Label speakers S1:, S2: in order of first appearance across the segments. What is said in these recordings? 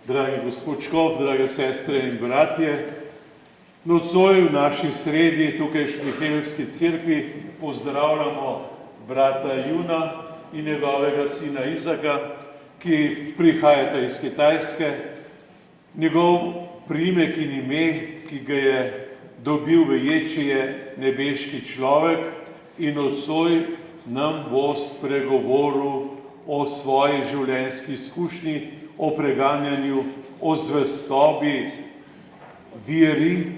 S1: Dragi gospod Škof, drage sestre in bratje, nocoj v naši sredi, tukaj v Šmihelevski cerkvi, pozdravljamo brata Juna in njegovega sina Izaka, ki prihajata iz Kitajske. Njegov priimek in ime, ki ga je dobil v ječi, je nebeški človek in nocoj nam bo spregovoril o svoji življenjski izkušnji, o preganjanju, o zvestobi, veri,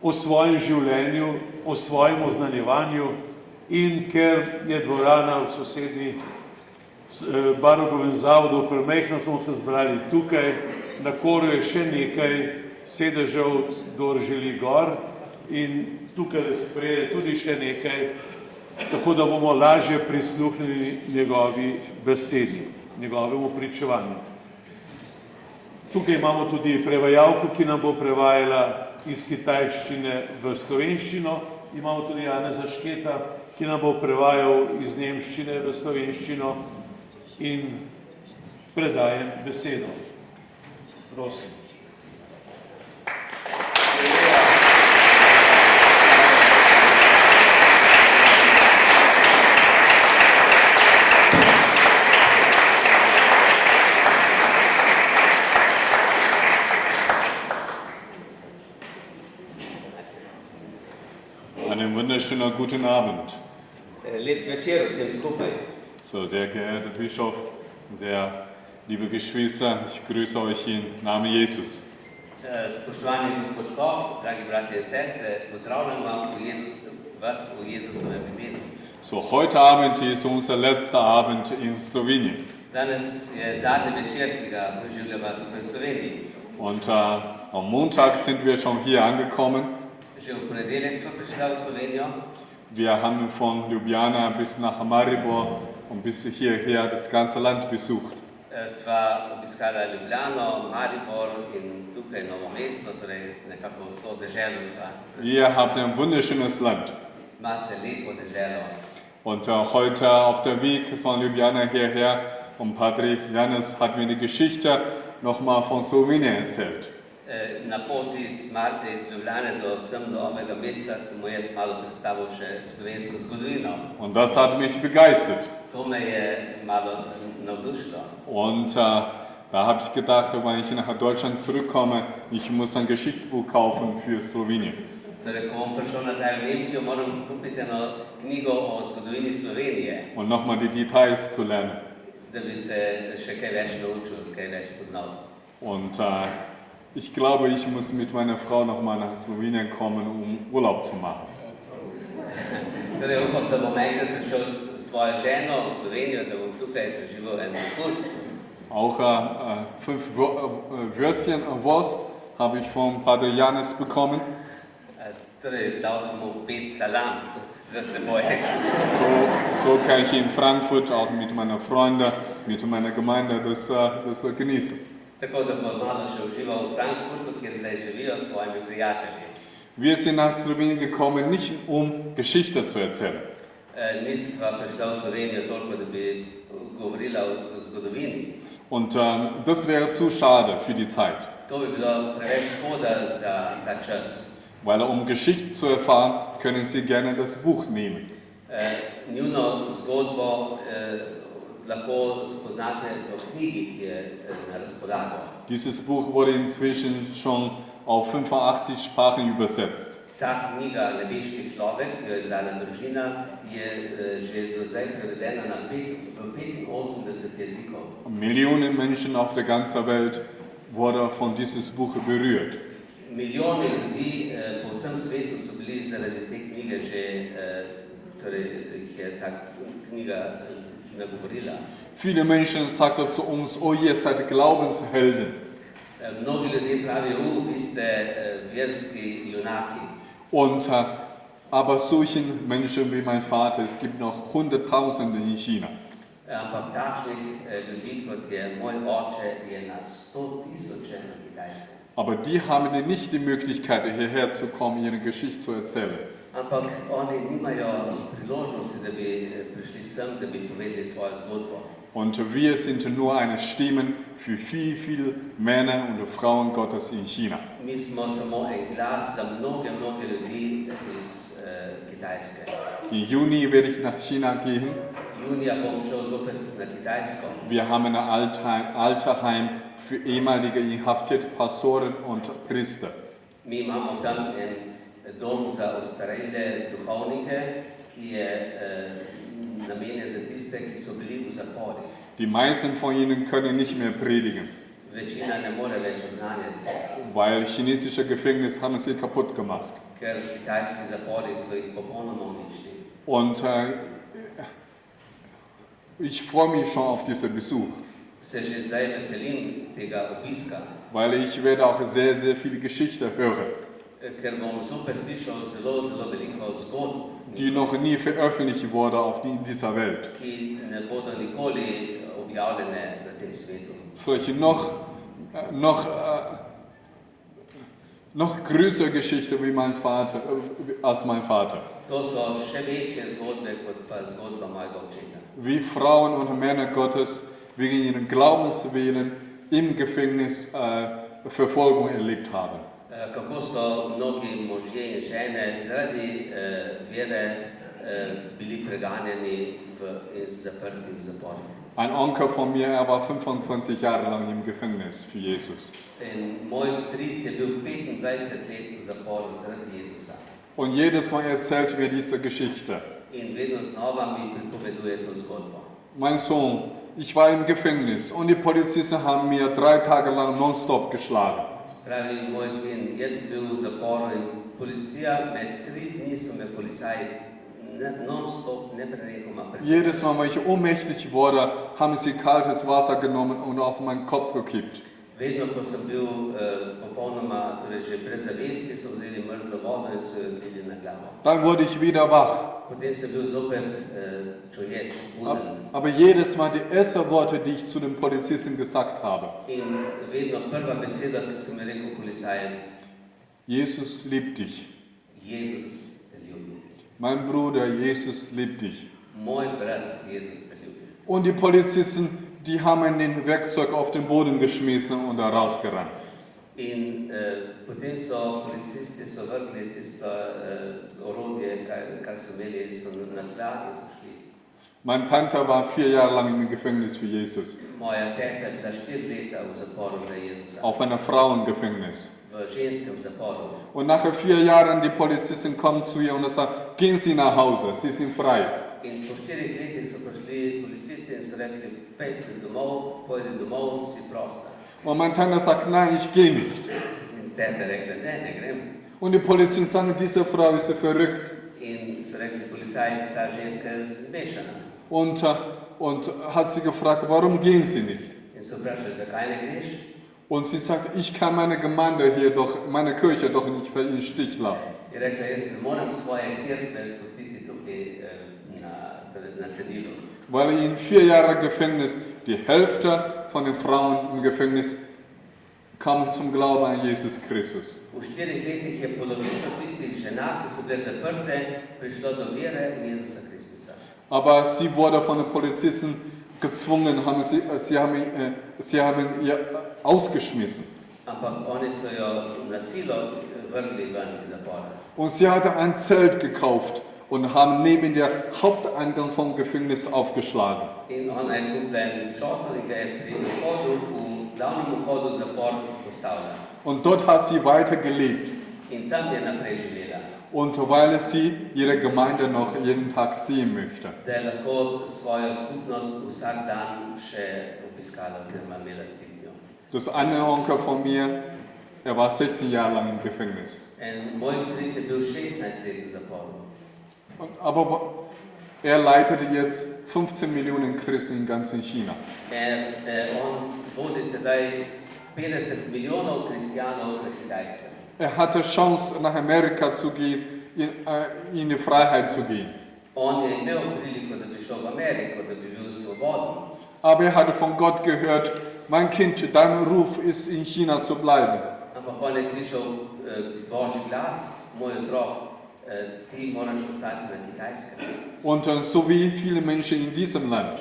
S1: o svojem življenju, o svojem oznanjevanju. In ker je dvorana v sosednji Barokovem zavodu premajhna, smo se zbrali tukaj, na koru je še nekaj sedežev, kdor želi gor, in tukaj spredaj tudi še nekaj, tako da bomo lažje prisluhnili njegovi besedi, njegovemu pričevanju. Tukaj imamo tudi prevajalko, ki nam bo prevajala iz kitajščine v slovenščino. Imamo tudi Janeza Šketa, ki nam bo prevajal iz nemščine v slovenščino, in predajem besedo. Prosim.
S2: Einen wunderschönen guten Abend.
S3: Lep večer vsem skupaj.
S2: So, sehr geehrter Bischof, sehr liebe Geschwister, ich grüße euch im Namen Jesus.
S3: Spoštovani gospod Škof, dragi bratje in sestre, pozdravljam vas v Jezusovem imenu.
S2: So, heute Abend ist unser letzter Abend in Slowenien.
S3: Danes je zadnji večer, ki ga preživljamo tukaj v Sloveniji.
S2: Und am Montag sind wir schon hier angekommen.
S3: Že v ponedeljek smo prišli v Slovenijo.
S2: Wir haben von Ljubljana bis nach Maribor und bis hierher das ganze Land besucht.
S3: Sva obiskala Ljubljano, Maribor in tukaj Novo mesto, torej nekako vso deželo sva.
S2: Ihr habt ein wunderschönes Land.
S3: Imate lepo deželo.
S2: Und heute auf dem Weg von Ljubljana hierher, und Padre Janez hat mir die Geschichte nochmal von Slowenien erzählt.
S3: Na poti iz Ljubljane do ovega mesta sem mu jaz malo predstavil še slovensko zgodovino.
S2: Und das hat mich begeistert.
S3: To me je malo navdušilo.
S2: Und da habe ich gedacht, wenn ich nach Deutschland zurückkomme, ich muss ein Geschichtsbuch kaufen für Slowenien.
S3: Torej, ko bom prišel nazaj v Nemčijo, moram kupiti eno knjigo o zgodovini Slovenije.
S2: Und nochmal die Details zu lernen.
S3: Da bi se še kaj več naučil, kaj več poznal.
S2: Und ich glaube, ich muss mit meiner Frau nochmal nach Slowenien kommen, um Urlaub zu machen.
S3: Torej, upam, da bom enkrat prišel s svojo ženo v Slovenijo, da bom tukaj preživel en dopust.
S2: Auch 5 Würstchen Wurst habe ich vom Padre Janez bekommen.
S3: Torej, dal sem mu 5 salam za seboj.
S2: So kann ich in Frankfurt auch mit meiner Freunde, mit meiner Gemeinde das genießen.
S3: Tako da bom malo še užival v Frankfurtu, kjer zdaj živijo s svojimi prijatelji.
S2: Wir sind nach Slowenien gekommen, nicht um Geschichte zu erzählen.
S3: Nisva prišla v Slovenijo toliko, da bi govorila o zgodovini.
S2: Und das wäre zu schade für die Zeit.
S3: To bi bilo preveč škoda za ta čas.
S2: Weil um Geschichte zu erfahren, können Sie gerne das Buch nehmen.
S3: Njuno zgodbo lahko spoznate v knjigi, ki je na razpolago.
S2: Dieses Buch wurde inzwischen schon auf 85 Sprachen übersetzt.
S3: Ta knjiga Nebeški človek, ki jo je izdala družina, je že do zdaj prevedena v 85 jezikov.
S2: Millionen Menschen auf der ganzen Welt wurden von dieses Buch berührt.
S3: Milijoni ljudi po vsem svetu so bili zaradi te knjige že, torej jih je ta knjiga nagovorila.
S2: Viele Menschen sagten zu uns, oh, ihr seid Glaubenshelden.
S3: Mnogi ljudje pravijo, vi ste verski junaki.
S2: Und aber solchen Menschen wie mein Vater, es gibt noch Hunderttausende in China.
S3: Ampak takšnih ljudi, kot je moj oče, je na 100.000 na Kitajskem.
S2: Aber die haben nicht die Möglichkeit, hierher zu kommen, ihre Geschichte zu erzählen.
S3: Ampak oni nimajo priložnosti, da bi prišli sem, da bi povedali svojo zgodbo.
S2: Und wir sind nur eine Stimme für viel Männer und Frauen Gottes in China.
S3: Mi smo samo en glas za mnoge ljudi iz Kitajske.
S2: Im Juni werde ich nach China gehen.
S3: Junija bom šel zopet na Kitajsko.
S2: Wir haben ein Alterheim für ehemalige inhaftierte Pastoren und Priester.
S3: Mi imamo tam en dom za ostarele duhovnike, ki je namenjen za tiste, ki so bili v zaporih.
S2: Die meisten von ihnen können nicht mehr predigen,
S3: Večina ne more več oznanjati,
S2: weil chinesische Gefängnisse haben sie kaputt gemacht.
S3: ker kitajski zapori so jih popolnoma uničili.
S2: Und ich freue mich schon auf diesen Besuch,
S3: Se že zdaj veselim tega obiska,
S2: weil ich werde auch sehr viele Geschichten hören,
S3: ker bom zopet slišal zelo veliko zgodb,
S2: die noch nie veröffentlicht wurden in dieser Welt.
S3: ki ne bodo nikoli objavljene na tem svetu.
S2: Solche noch größere Geschichte wie als mein Vater.
S3: To so še večje zgodbe kot pa zgodba mojega očeta.
S2: Wie Frauen und Männer Gottes wegen ihren Glaubenswillen im Gefängnis Verfolgung erlebt haben.
S3: Kako so mnogi možje in žene zaradi vere bili preganjeni in zaprti v zaporih.
S2: Ein Onkel von mir, er war 25 Jahre lang im Gefängnis für Jesus.
S3: In moj stric je bil 25 let v zaporu zaradi Jezusa.
S2: Und jedes Mal erzählt mir diese Geschichte.
S3: In vedno znova mi pripoveduje to zgodbo.
S2: Mein Sohn, ich war im Gefängnis und die Polizisten haben mir 3 Tage lang nonstop geschlagen.
S3: Pravi moj sin, jaz sem bil v zaporu in policija, med 3 dni so me policaji non-stop, neprenehoma
S2: Jedes Mal, wenn ich ohnmächtig wurde, haben sie kaltes Wasser genommen und auf meinen Kopf gekippt.
S3: Vedno, ko sem bil popolnoma, torej že brez zavesti, so vzeli mrzlo vodo in so jo zlili na glavo.
S2: Dann wurde ich wieder wach.
S3: Potem sem bil zopet čuječ, buden.
S2: Aber jedes Mal die ersten Worte, die ich zu den Polizisten gesagt habe:
S3: In vedno prva beseda, ki sem jo rekel policajem,
S2: Jesus liebt dich.
S3: Jezus te ljubi.
S2: Mein Bruder, Jesus liebt dich.
S3: Moj brat Jezus te ljubi.
S2: Und die Polizisten, die haben den Werkzeug auf den Boden geschmissen und da rausgerannt.
S3: In potem so policisti vrgli tisto orodje, kar so imeli, so na tla in so šli.
S2: Mein Tante war 4 Jahre lang im Gefängnis für Jesus,
S3: Moja teta je bila 4 leta v zaporu za Jezusa,
S2: auf einem Frauengefängnis.
S3: v ženskem zaporu.
S2: Und nach 4 Jahren, die Polizisten kommen zu ihr und sagen: Gehen Sie nach Hause, Sie sind frei.
S3: In po 4 letih so prišli policisti in so rekli, pojdi domov, si prosta.
S2: Und meine Tante sagt: Nein, ich gehe nicht.
S3: In teta je rekla, ne grem.
S2: Und die Polizisten sagen: Diese Frau ist verrückt.
S3: In so rekli policaji, ta ženska je zmešana.
S2: Und hat sie gefragt: Warum gehen Sie nicht?
S3: In so vprašali, zakaj ne greš?
S2: Und sie sagt: Ich kann meine Gemeinde hier doch, meine Kirche doch nicht im Stich lassen.
S3: Je rekla, jaz ne morem svoje cerkve pustiti tukaj na cedilu.
S2: Weil in 4 Jahren Gefängnis die Hälfte von den Frauen im Gefängnis kam zum Glauben an Jesus Christus.
S3: V 4 letih je polovica tistih žena, ki so bile zaprte, prišlo do vere v Jezusa Kristusa.
S2: Aber sie wurde von den Polizisten gezwungen, sie haben ihr ausgeschmissen.
S3: Ampak oni so jo na silo vrgli ven iz zapora.
S2: Und sie hatte ein Zelt gekauft und haben neben der Haupteingang vom Gefängnis aufgeschlagen.
S3: In ona je kupila en šotor in ga je pri vhodu, v glavnem vhodu v zapor postavila.
S2: Und dort hat sie weiter gelebt.
S3: In tam je naprej živela,
S2: Und weil sie ihre Gemeinde noch jeden Tag sehen möchte.
S3: da je lahko svojo skupnost vsak dan še obiskala, oziroma imela stik z njo.
S2: Das eine Onkel von mir, er war 16 Jahre lang im Gefängnis.
S3: En moj stric je bil 16 let v zaporu.
S2: Aber er leitete jetzt 15 Millionen Christen in ganz China.
S3: On vodi sedaj 50 milijonov kristijanov na Kitajskem.
S2: Er hatte Chance, nach Amerika zu gehen, in die Freiheit zu gehen.
S3: On je imel priliko, da bi šel v Ameriko, da bi bil svoboden.
S2: Aber er hatte von Gott gehört: Mein Kind, dein Ruf ist, in China zu bleiben.
S3: Ampak on je slišal Božji glas, moj otrok, ti moraš ostati na Kitajskem.
S2: Und so wie viele Menschen in diesem Land,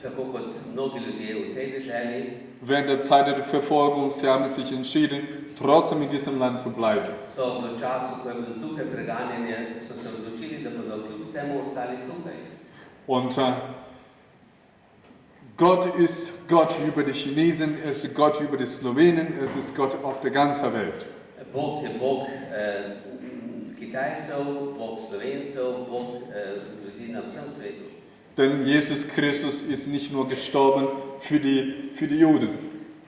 S3: Tako kot mnogi ljudje v tej deželi,
S2: während der Zeit der Verfolgung, sie haben sich entschieden, trotzdem in diesem Land zu bleiben.
S3: so v času, ko je bilo tukaj preganjanje, so se odločili, da bodo kljub vsemu ostali tukaj.
S2: Und Gott ist Gott über die Chinesen, es ist Gott über die Slowenen, es ist Gott auf der ganzen Welt.
S3: Bog je Bog Kitajcev, Bog Slovencev, Bog ljudi na vsem svetu.
S2: Denn Jesus Christus ist nicht nur gestorben für die Juden,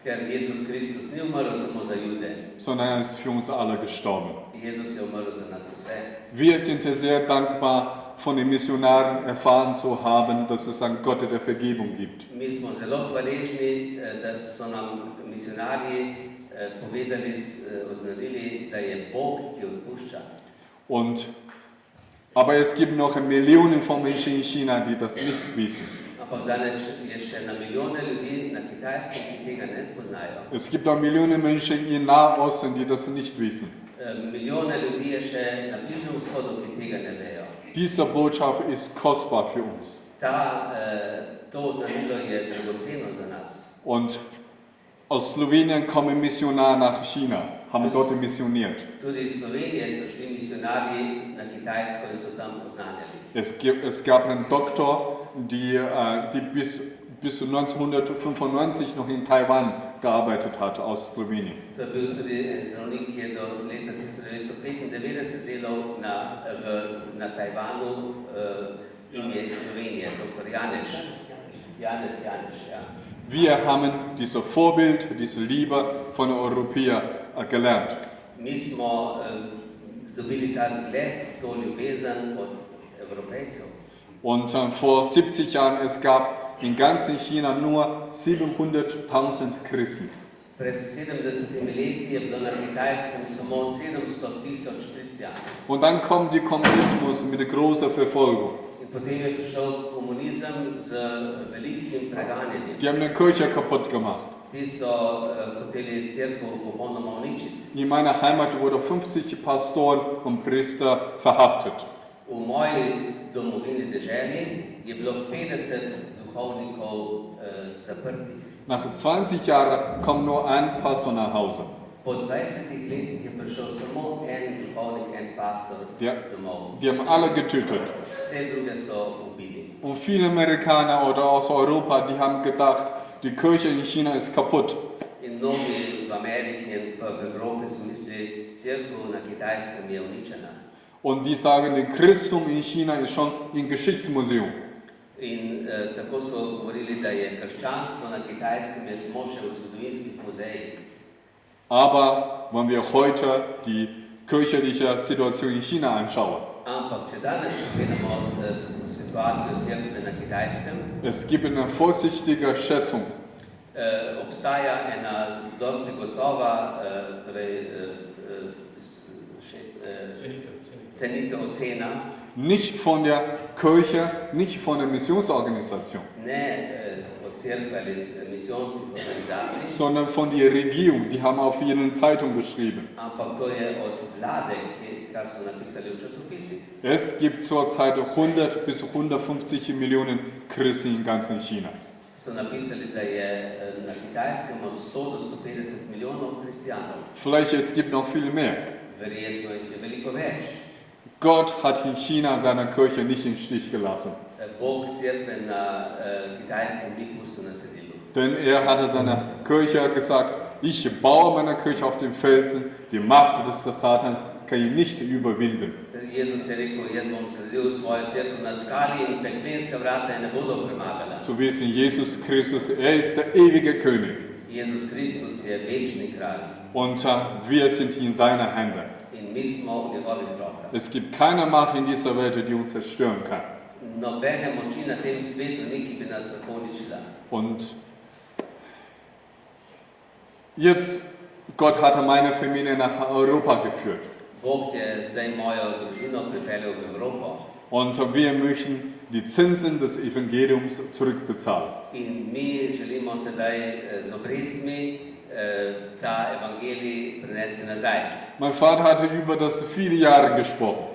S3: Ker Jezus Kristus ni umrl samo za Jude,
S2: sondern er ist für uns alle gestorben.
S3: Jezus je umrl za nas vse.
S2: Wir sind sehr dankbar, von den Missionaren erfahren zu haben, dass es einen Gott der Vergebung gibt.
S3: Mi smo zelo hvaležni, da so nam misionarji povedali, oznanili, da je Bog, ki odpušča.
S2: Aber es gibt noch Millionen von Menschen in China, die das nicht wissen.
S3: Ampak danes je še na milijone ljudi na Kitajskem, ki tega ne poznajo.
S2: Es gibt auch Millionen Menschen in Nahosten, die das nicht wissen.
S3: Milijone ljudi je še na Bližnjem vzhodu, ki tega ne vejo.
S2: Diese Botschaft ist kostbar für uns.
S3: To oznanilo je dragoceno za nas.
S2: Und aus Slowenien kommen Missionare nach China, haben dort missioniert.
S3: Tudi iz Slovenije so šli misionarji na Kitajsko in so tam oznanjali.
S2: Es gab einen Doktor, die bis 1995 noch in Taiwan gearbeitet hat, aus Slowenien.
S3: To je bil tudi en zdravnik, ki je do leta 1995 delal na Tajvanu in je iz Slovenije, dr. Janez Janez, ja.
S2: Wir haben dieses Vorbild, diese Liebe von den Europäern gelernt.
S3: Mi smo dobili ta zgled, to ljubezen od Evropejcev.
S2: Und vor 70 Jahren, es gab in ganzen China nur 700.000 Christen.
S3: Pred 70 leti je bilo na Kitajskem samo 700.000 kristjanov.
S2: Und dann kommt der Kommunismus mit der großen Verfolgung.
S3: In potem je prišel komunizem z velikim preganjanjem.
S2: Die haben die Kirche kaputt gemacht.
S3: Ti so hoteli cerkev popolnoma uničiti.
S2: In meiner Heimat wurden 50 Pastoren und Priester verhaftet.
S3: V moji domovini deželi je bilo 50 duhovnikov zaprtih.
S2: Nach 20 Jahren kommt nur ein Pastor nach Hause.
S3: Po 20 letih je prišel samo en duhovnik, en pastor domov.
S2: Die haben alle getötet.
S3: Vse druge so ubili.
S2: Und viele Amerikaner oder aus Europa, die haben gedacht, die Kirche in China ist kaputt.
S3: In mnogi v Ameriki in pa v Evropi so mislili, cerkev na Kitajskem je uničena.
S2: Und die sagen, das Christentum in China ist schon ein Geschichtsmuseum.
S3: In tako so govorili, da je krščanstvo na Kitajskem je samo še v zgodovinskih muzejih.
S2: Aber wenn wir heute die kirchliche Situation in China anschauen,
S3: Ampak, če danes pogledamo situacijo cerkve na Kitajskem,
S2: es gibt eine vorsichtige Schätzung.
S3: Obstaja ena dosti gotova ocena,
S2: Nicht von der Kirche, nicht von der Missionsorganisation,
S3: ne od cerkve ali misijonskih organizacij,
S2: sondern von der Regierung. Die haben auf ihre Zeitung geschrieben.
S3: ampak to je od vlade, kar so napisali v časopisih.
S2: Es gibt zurzeit 100 bis 150 Millionen Christen in ganzen China.
S3: So napisali, da je na Kitajskem od 100 do 150 milijonov kristjanov.
S2: Vielleicht es gibt noch viel mehr.
S3: Verjetno jih je veliko več.
S2: Gott hat in China seine Kirche nicht im Stich gelassen.
S3: Bog cerkve na Kitajskem ni pustil na cedilu.
S2: Denn er hatte seiner Kirche gesagt, ich baue meine Kirche auf dem Felsen, die Macht des Satans kann ihn nicht überwinden.
S3: Jezus je rekel, jaz bom zgradil svojo cerkev na skali in peklenska vrata je ne bodo premagala.
S2: So wissen Jesus Christus, er ist der ewige König.
S3: Jezus Kristus je večni kralj
S2: Und wir sind in seiner Hände.
S3: in mi smo v njegovih rokah.
S2: Es gibt keine Macht in dieser Welt, die uns zerstören kann.
S3: Nobene moči na tem svetu ni, ki bi nas tako uničila.
S2: Und jetzt, Gott hatte meine Familie nach Europa geführt.
S3: Bog je zdaj mojo družino pripeljal v Evropo.
S2: Und wir möchten die Zinsen des Evangeliums zurückbezahlen.
S3: In mi želimo sedaj z obrestmi ta evangelij prenesti nazaj.
S2: Mein Vater hatte über das viele Jahre gesprochen.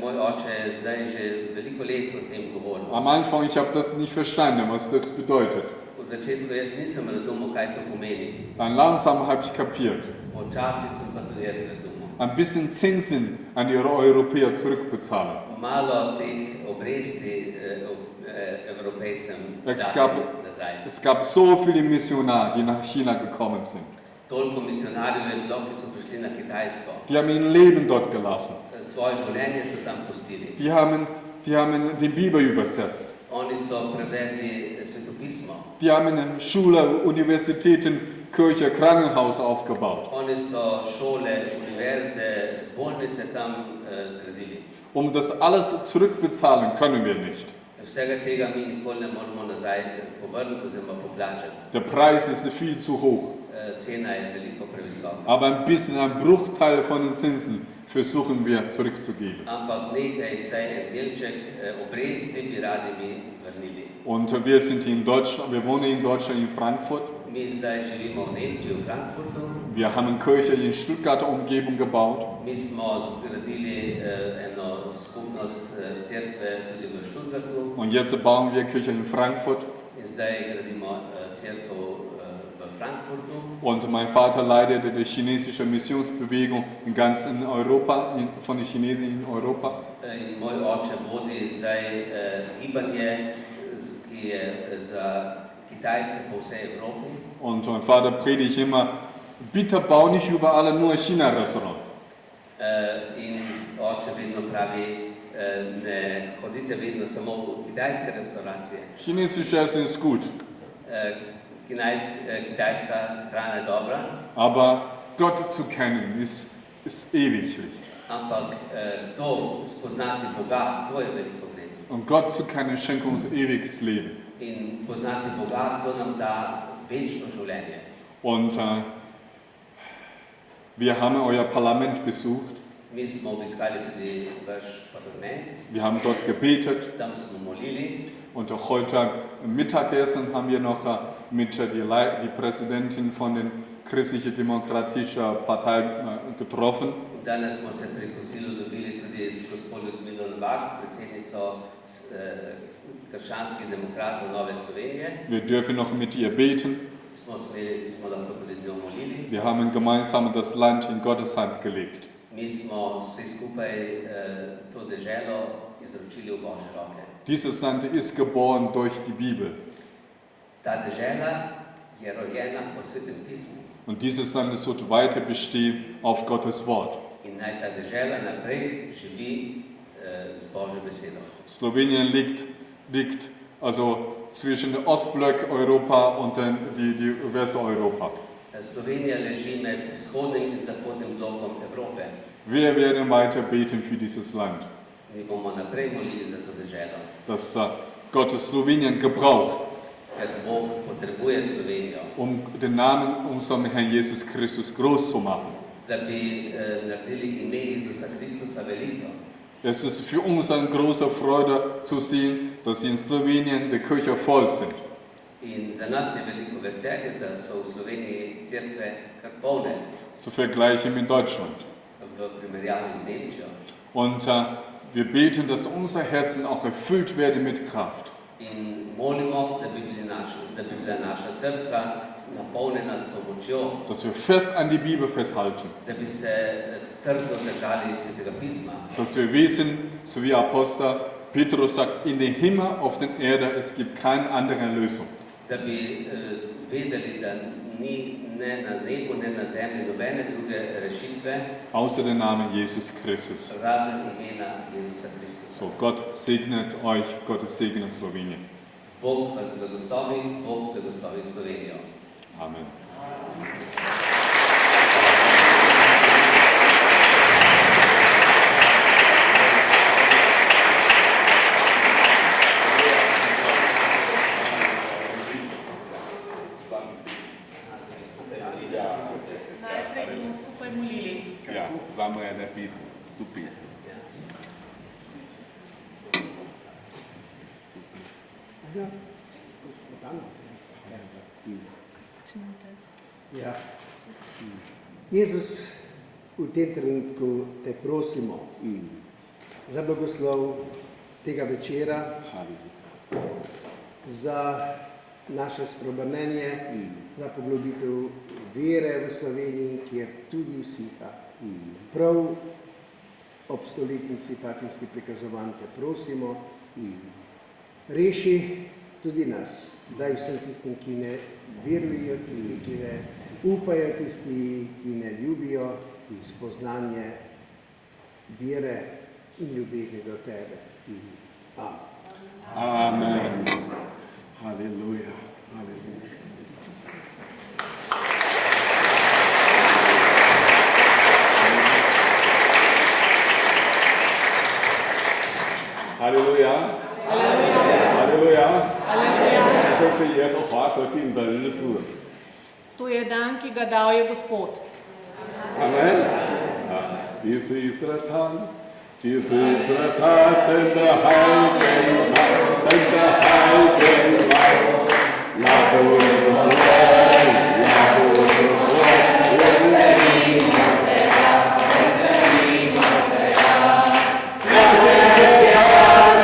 S3: Moj oče je zdaj že veliko let o tem govoril.
S2: Am Anfang, ich habe das nicht verstanden, was das bedeutet.
S3: V začetku jaz nisem razumel, kaj to pomeni.
S2: Dann langsam habe ich kapiert.
S3: Počasi sem pa tudi jaz razumel.
S2: Ein bisschen Zinsen an die Europäer zurückbezahlen.
S3: Malo teh obresti Evropejcem
S2: Es
S3: dati
S2: gab,
S3: nazaj.
S2: es gab so viele Missionare, die nach China gekommen sind.
S3: Toliko misionarjev je bilo, ki so prišli na Kitajsko.
S2: Die haben ihr Leben dort gelassen.
S3: Svoje življenje so tam pustili.
S2: Die haben die Bibel übersetzt.
S3: Oni so prevedli svetopismo.
S2: Die haben eine Schule, Universitäten, Kirche, Krankenhaus aufgebaut.
S3: Oni so šole, univerze, bolnice tam zgradili.
S2: Um das alles zurückbezahlen können wir nicht.
S3: Vsega tega mi nikoli ne moramo nazaj povrniti oziroma poplačati.
S2: Der Preis ist viel zu hoch.
S3: Cena je veliko previsoka.
S2: Aber ein bisschen, ein Bruchteil von den Zinsen versuchen wir zurückzugeben.
S3: Ampak nekaj, saj en delček obresti bi radi mi vrnili.
S2: Und wir sind hier in Deutschland, wir wohnen in Deutschland, in Frankfurt.
S3: Mi zdaj živimo v Nemčiji, v Frankfurtu.
S2: Wir haben eine Kirche in Stuttgarter Umgebung gebaut.
S3: Mi smo zgradili eno skupnost cerkve tudi v Stuttgartu.
S2: Und jetzt bauen wir Kirche in Frankfurt.
S3: In zdaj gradimo cerkev v Frankfurtu.
S2: Und mein Vater leitete die chinesische Missionsbewegung in ganz in Europa, von den Chinesen in Europa.
S3: In moj oče vodi zdaj gibanje, ki je za Kitajce po vsej Evropi.
S2: Und mein Vater predigt immer, bitte bau nicht überall nur China-Restaurant.
S3: In oče vedno pravi, ne hodite vedno samo v kitajske restauracije.
S2: Chinesische Essen ist gut.
S3: Kitajska hrana je dobra.
S2: Aber Gott zu kennen ist ewiglich.
S3: Ampak to spoznati Boga, to je veliko vredno.
S2: Und Gott zu kennen schenkt uns ewiges Leben.
S3: In poznati Boga, to nam da večno življenje.
S2: Und wir haben euer Parlament besucht.
S3: Mi smo obiskali tudi vaš parlament,
S2: Wir haben dort gebetet.
S3: tam smo molili.
S2: Und auch heute Mittagessen haben wir noch mit die Präsidentin von der Christlich-Demokratischen Partei getroffen.
S3: Danes smo se pri kosilu dobili tudi s gospod Ljudmilo Novak, predsednico krščanskih demokratov Nove Slovenije.
S2: Wir dürfen noch mit ihr beten.
S3: Smo lahko tudi z njo molili.
S2: Wir haben gemeinsam das Land in Gottes Hand gelegt.
S3: Mi smo vsi skupaj to deželo izročili v Božje roke.
S2: Dieses Land ist geboren durch die Bibel.
S3: Ta dežela je rojena po Svetem pismu.
S2: Und dieses Land wird weiter bestehen auf Gottes Wort.
S3: In naj ta dežela naprej živi z Božjo besedo.
S2: Slowenien liegt also zwischen dem Ostblock Europa und dann die Westeuropa.
S3: Slovenija leži med vzhodnim in zahodnim blokom Evrope.
S2: Wir werden weiter beten für dieses Land,
S3: Mi bomo naprej molili za to deželo,
S2: dass Gott Slowenien gebraucht,
S3: ker Bog potrebuje Slovenijo,
S2: den Namen unserem Herrn Jesus Christus groß zu machen.
S3: da bi naredili ime Jezusa Kristusa veliko.
S2: Es ist für uns eine große Freude zu sehen, dass in Slowenien die Kirche voll sind.
S3: In za nas je veliko veselje, da so v Sloveniji cerkve kar polne
S2: Zu vergleichen mit Deutschland.
S3: v primerjavi z Nemčijo.
S2: Und wir beten, dass unsere Herzen auch erfüllt werden mit Kraft.
S3: In molimo, da bi bila naša srca napolnjena s to močjo,
S2: Dass wir fest an die Bibel festhalten.
S3: da bi se trdno držali Svetega pisma.
S2: Dass wir wissen, so wie Apostel Petrus sagt, in den Himmel, auf der Erde, es gibt keine andere Lösung.
S3: Da bi vedeli, da ni ne na nebu, ne na zemlji nobene druge rešitve,
S2: Außer der Name Jesus Christus.
S3: razen imena Jezusa Kristusa.
S2: So, Gott segnet euch, Gott segne Slowenien.
S3: Bog vas blagoslovi, Bog blagoslovi Slovenijo.
S2: Amen.
S4: Najprej bomo skupaj molili.
S2: Ja, vamos a repetir.
S5: Ja. Jezus, v tem trenutku te prosimo, za blagoslov tega večera, za naše spreobrnenje, za poglobitev vere v Sloveniji, kjer tudi usiha. Prav ob stoletnici Fatimskih prikazovanj te prosimo, reši tudi nas, daj vsem tistim, ki ne verujejo, tisti, ki ne upajo, tisti, ki ne ljubijo, spoznanje vere in ljubezni do tebe.
S6: Amen. Halleluja. Halleluja. Halleluja. Halleluja.
S4: Aleluja.
S6: 这是耶和华所定的日子。
S4: To je dan, ki ga dal je Gospod.
S6: Amen. Dies ist der Tag, dies ist der Tag, den der Heiligen macht, den der Heiligen macht. Lade unsere Freude, lade unsere Freude, wir sehen, was hat, wir sehen, was hat. Lade es ja,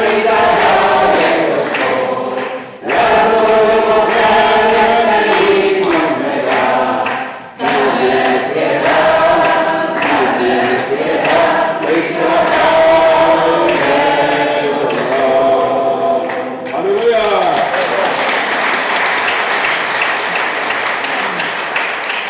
S6: den der Heiligen so. Lade uns sein, wir sehen, was hat. Lade es ja.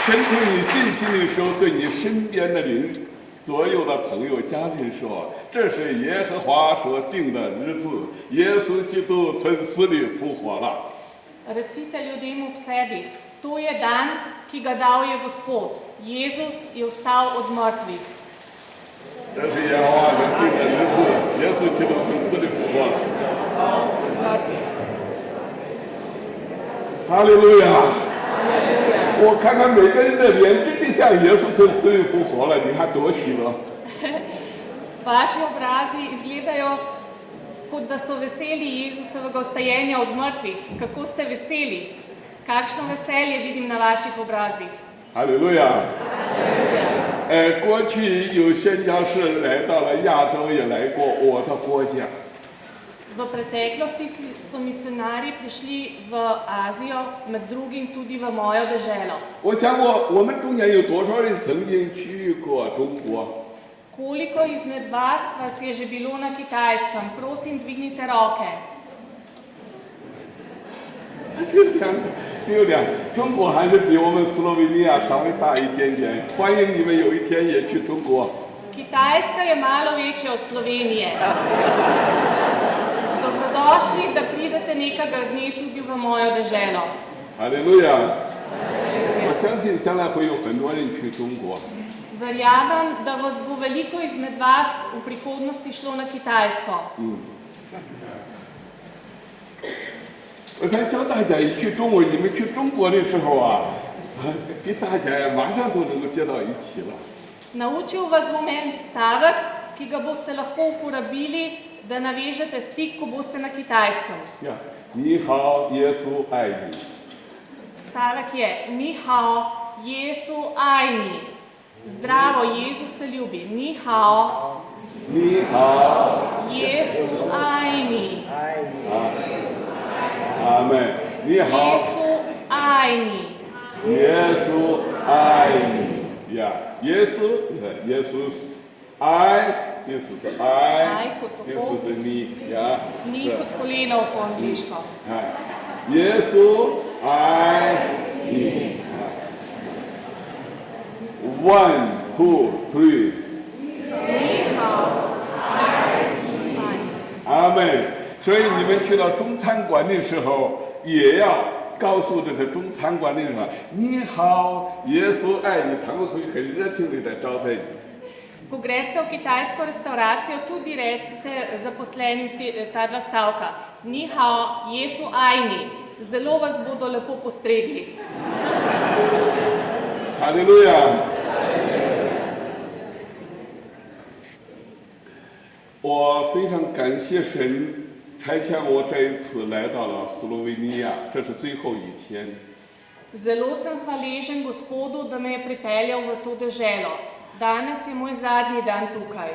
S6: 针对你信心的时候，对你身边的邻、所有的朋友、家人说：“这是耶和华所定的日子，耶稣基督从死里复活了。”
S4: Recite ljudem ob sebi, to je dan, ki ga dal je Gospod. Jezus je vstal od mrtvih.
S6: 这是耶和华所定的日子，耶稣基督从死里复活了。哈利路亚！我看看每个人的脸，真的像耶稣从死里复活了，你看多喜乐！
S4: Vaši obrazi izgledajo, kot da so veseli Jezusovega vstajenja od mrtvih. Kako ste veseli? Kakšno veselje vidim na vaših obrazih.
S6: 哈利路亚！过去有宣教士来到了亚洲，也来过我的国家。
S4: V preteklosti so misionarji prišli v Azijo, med drugim tudi v mojo deželo.
S6: 我想我们中间有多少人曾经去过中国？
S4: Koliko izmed vas je že bilo na Kitajskem? Prosim, dvignite roke.
S6: 只有两，中国还是比我们斯洛文尼亚稍微大一点点。欢迎你们有一天也去中国。
S4: Kitajska je malo večja od Slovenije. Dobrodošli, da pridete nekega dne tudi v mojo deželo.
S6: 哈利路亚！我相信将来会有很多人去中国。
S4: Verjamem, da vas bo veliko izmed vas v prihodnosti šlo na Kitajsko.
S6: 我才教大家一句中文，你们去中国的时候啊，跟大家马上都能够接到一起了。
S4: Naučil vas bom en stavek, ki ga boste lahko uporabili, da navežete stik, ko boste na Kitajskem.
S6: 呀，你好，耶稣爱你。
S4: Stavek je: Ni hao, Jesu ajni. Zdravo, Jezus te ljubi. Ni hao,
S6: 你好，
S4: Jesu ajni.
S6: 阿门。你好，
S4: Jesu ajni.
S6: 耶稣爱你呀，耶稣，耶稣爱，耶稣的爱，
S4: Aj kot
S6: 耶
S4: tako,
S6: 稣的你呀，
S4: ni kot koleno po angliško.
S6: 耶稣爱你。One, two, three.
S4: Ni hao, ajni.
S6: 阿门。所以你们去到中餐馆的时候，也要告诉这个中餐馆的人说：“你好，耶稣爱你。”他们会很热情的在招待你。
S4: Ko greste v kitajsko restauracijo, tudi recite zaposlenim ta dva stavka. Ni hao, Jesu ajni. Zelo vas bodo lepo postregli.
S6: 哈利路亚！我非常感谢神差遣我这一次来到了斯洛文尼亚，这是最后一天。
S4: Zelo sem hvaležen Gospodu, da me je pripeljal v to deželo. Danes je moj zadnji dan tukaj.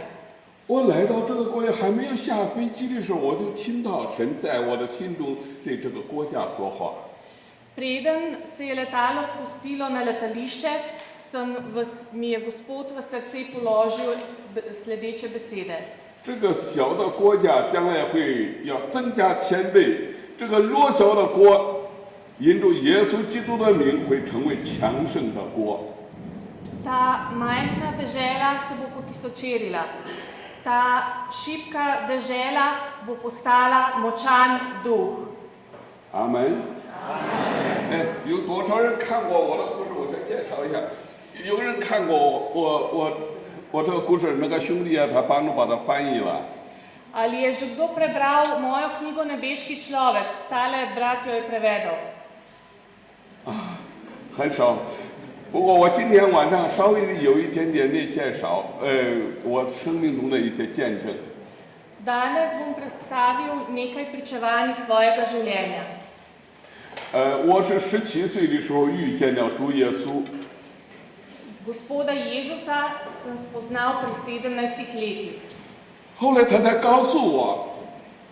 S6: 我来到这个国家还没有下飞机的时候，我就听到神在我的心中对这个国家说话。
S4: Preden se je letalo spustilo na letališče, mi je Gospod v srce položil sledeče besede.
S6: 这个小的国家将来会要增加1000倍，这个弱小的国，因着耶稣基督的名会成为强盛的国。
S4: Ta majhna dežela se bo potisočerila. Ta šibka dežela bo postala močan duh.
S6: 阿门。哎，有多少人看过我的故事？我再介绍一下。有人看过我这个故事，那个兄弟啊，他帮助把它翻译了。
S4: Ali je že kdo prebral mojo knjigo Nebeški človek? Tale brat jo je prevedel.
S6: 很少。不过我今天晚上稍微有一点点的介绍，我生命中的一些见证。
S4: Danes bom predstavil nekaj pričevanj iz svojega življenja.
S6: 我是17岁的时候遇见了主耶稣。
S4: Gospoda Jezusa sem spoznal pri 17 letih.
S6: 后来他才告诉我，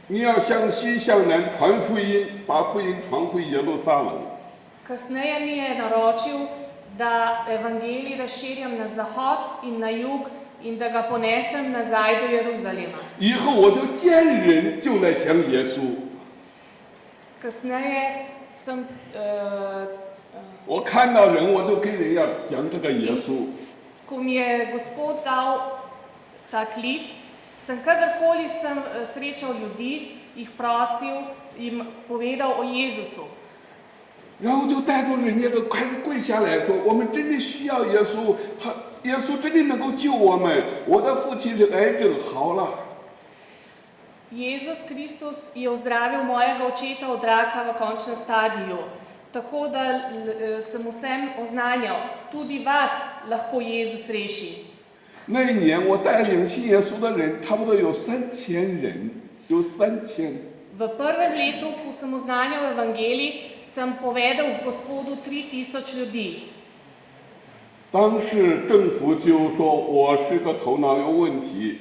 S6: 你要向西向南传福音，把福音传回耶路撒冷。
S4: Kasneje mi je naročil, da evangelij razširjam na zahod in na jug in da ga ponesem nazaj do Jeruzalema.
S6: 以后我就见人就来讲耶稣。
S4: Kasneje sem,
S6: 我看到人我就跟人要讲这个耶稣。
S4: ko mi je Gospod dal ta klic, kadarkoli sem srečal ljudi, jih prosil, jim povedal o Jezusu.
S6: 然后就带着人家都快跪下来说：“我们真的需要耶稣，耶稣真的能够救我们。我的父亲是癌症好了。”
S4: Jezus Kristus je ozdravil mojega očeta od raka v končnem stadiju. Tako da sem vsem oznanjal, tudi vas lahko Jezus reši.
S6: 那一年我带领信耶稣的人差不多有3000人，有3000。
S4: V prvem letu, ko sem oznanjal evangelij, sem povedal Gospodu 3000 ljudi.
S6: 当时政府就说我是个头脑有问题，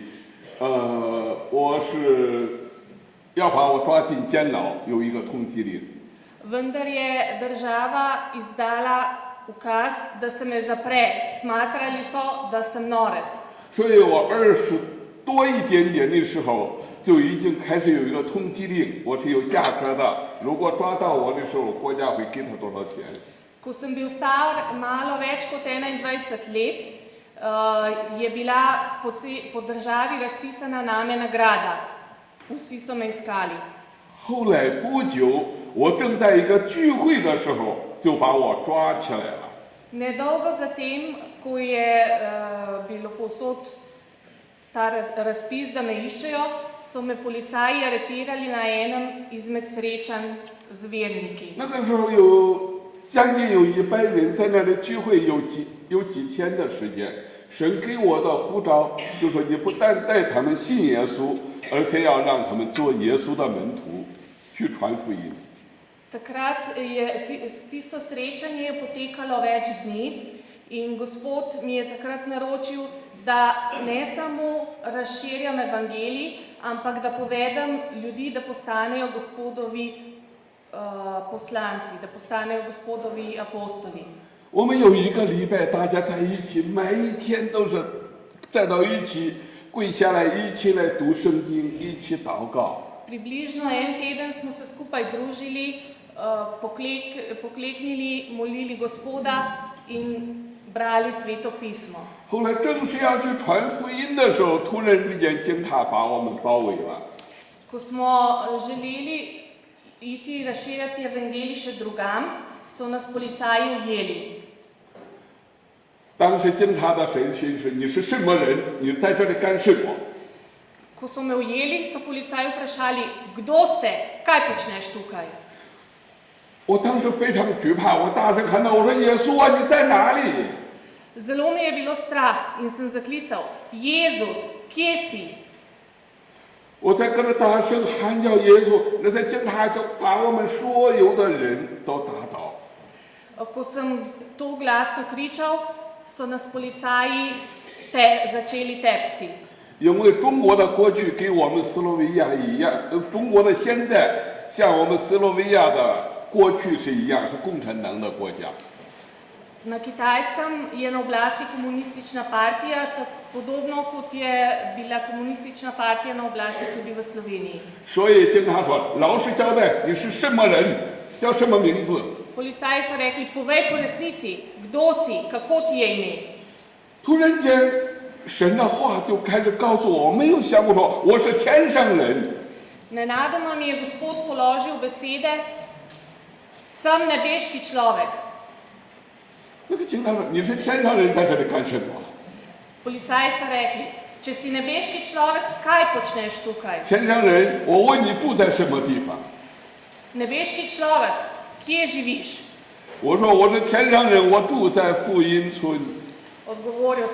S6: 我是要把我抓进监牢，有一个通缉令。
S4: Vendar je država izdala ukaz, da se me zapre. Smatrali so, da sem norec.
S6: 所以我20多一点点的时候，就已经开始有一个通缉令，我是有价格的。如果抓到我的时候，国家会给他多少钱？
S4: Ko sem bil star malo več kot 21 let, je bila po državi razpisana name nagrada. Vsi so me iskali.
S6: 后来不久，我正在一个聚会的时候，就把我抓起来了。
S4: Nedolgo zatem, ko je bilo povsod ta razpis, da me iščejo, so me policaji aretirali na enem izmed srečanj z verniki.
S6: 那个时候将近有100人在那里聚会，有几天的时间。神给我的呼召就说：你不但带他们信耶稣，而且要让他们做耶稣的门徒，去传福音。
S4: Takrat je tisto srečanje je potekalo več dni in Gospod mi je takrat naročil, da ne samo razširjam evangelij, ampak da povedem ljudi, da postanejo Gospodovi poslanci, da postanejo Gospodovi apostoli.
S6: 我们有一个礼拜，大家在一起，每一天都是站到一起，跪下来，一起来读圣经，一起祷告。
S4: Približno en teden smo se skupaj družili, pokleknili, molili Gospoda in brali Sveto pismo.
S6: 后来正是要去传福音的时候，突然之间警察把我们包围了。
S4: Ko smo želeli iti razširjati evangelij še drugam, so nas policaji ujeli.
S6: 当时警察的审讯是：你是什么人？你在这里干什么？
S4: Ko so me ujeli, so policaji vprašali, kdo ste, kaj počneš tukaj?
S6: 我当时非常惧怕，我大声喊道：“我说耶稣啊，你在哪里？”
S4: Zelo me je bilo strah in sem zaklical, Jezus, kje si?
S6: 我在跟着大声喊叫耶稣，那些警察就把我们所有的人都打倒。
S4: Ko sem to glasno kričal, so nas policaji začeli tepsti.
S6: 因为中国的过去跟我们斯洛维亚一样，中国的现在像我们斯洛维亚的过去是一样，是共产党的国家。
S4: Na Kitajskem je na oblasti komunistična partija, podobno kot je bila komunistična partija na oblasti tudi v Sloveniji.
S6: 所以经常说，老实交代你是什么人，叫什么名字。
S4: Policaji so rekli, povej po resnici, kdo si, kako ti je ime.
S6: 突然间，神的话就开始告诉我，我没有想过说我是天上人。
S4: Nenadoma mi je Gospod položil besede, sem nebeški človek.
S6: 那个警察说：“你是天上人，在这里干什么
S4: Policaji so rekli, če si nebeški človek, kaj počneš tukaj?
S6: 天上人，我问你住在什么地方？
S4: Nebeški človek, kje živiš?
S6: 我说我是天上人，我住在福音村。
S4: Odgovoril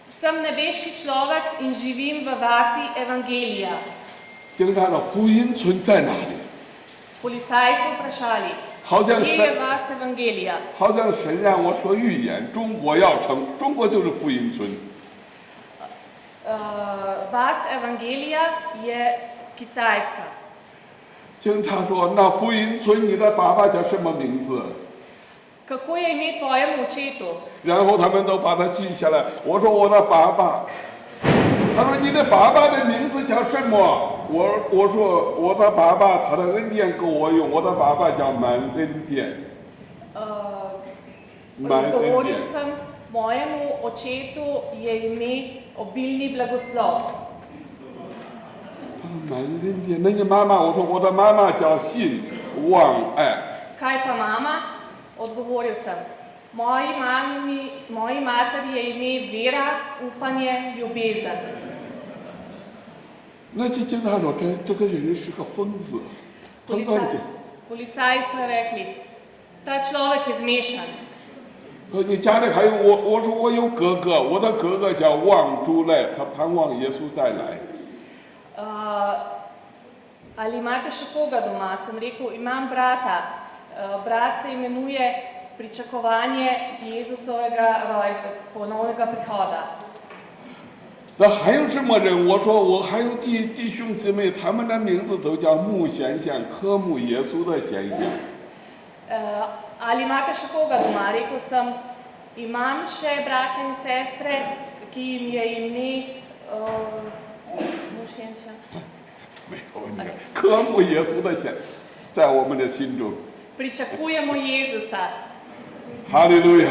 S4: sem nebeški človek in živim v vasi Evangelija.
S6: 警察说：“福音村在哪里
S4: Policaji so vprašali,
S6: 好像
S4: kje je
S6: 神，
S4: vas Evangelija?
S6: 好像神让我说预言，中国要成，中国就是福音村。
S4: Vas Evangelija je Kitajska.
S6: 警察说：“那福音村，你的爸爸叫什么名字
S4: Kako je ime tvojemu očetu?？”
S6: 然后他们都把它记下来。我说：“我的爸爸。”他说：“你的爸爸的名字叫什么？”我说：“我的爸爸，他的恩典够我用。我的爸爸叫满恩典。” 满恩
S4: Odgovoril
S6: 典。
S4: sem, mojemu očetu je ime obilni blagoslov.
S6: 他说满恩典，那你妈妈？我说我的妈妈叫信望爱。
S4: Kaj pa mama? Odgovoril sem, moji materi je ime vera, upanje, ljubezen.
S6: 那些警察说这个人是个疯子，很乱讲。
S4: Policaji so rekli, ta človek je zmešan.
S6: 你家里还有我说我有哥哥，我的哥哥叫望珠来，他盼望耶稣再来。
S4: Ali imate še koga doma? Sem rekel, imam brata. Brat se imenuje pričakovanje Jezusovega ponovnega prihoda.
S6: 那还有什么人？我说我还有弟兄姊妹，他们的名字都叫慕贤相，渴慕耶稣的贤相。
S4: Ali imate še koga doma? Rekel sem, imam še brate in sestre, ki jim je ime Mušenša.
S6: 没有问题，渴慕耶稣的贤，在我们的心中。
S4: Pričakujemo Jezusa.
S6: 哈利路亚！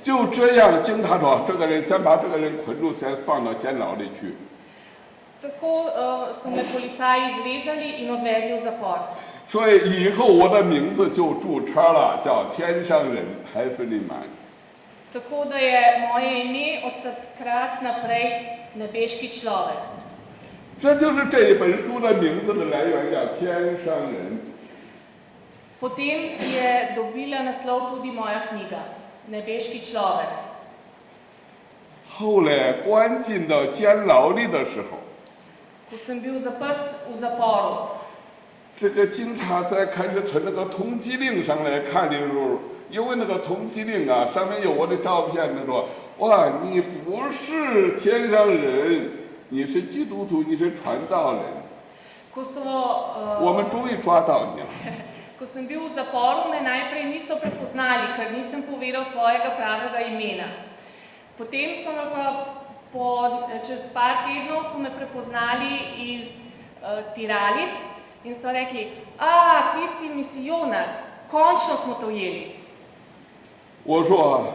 S6: 就这样，经他说，这个人先把这个人捆住，先放到监牢里去。
S4: Tako so me policaji izvezali in odvedli v zapor.
S6: 所以以后我的名字就注册了，叫天上人Heavenly Man。
S4: Tako da je moje ime od takrat naprej nebeški človek.
S6: 这就是这一本书的名字的来源，叫天上人。
S4: Potem je dobila naslov tudi moja knjiga, Nebeški človek.
S6: 后来关进到监牢里的时候，
S4: Ko sem bil zaprt v zaporu,
S6: 这个警察在开始从那个通缉令上来看的时候，因为那个通缉令啊，上面有我的照片，他说：“哇，你不是天上人，你是基督徒，你是传道人。
S4: ko so,
S6: 我们终于抓到你了。”
S4: ko sem bil v zaporu, me najprej niso prepoznali, ker nisem povedal svojega pravega imena. Potem so me pa čez par tednov so me prepoznali iz tiralic in so rekli, ti si misijonar, končno smo te ujeli.
S6: 我说，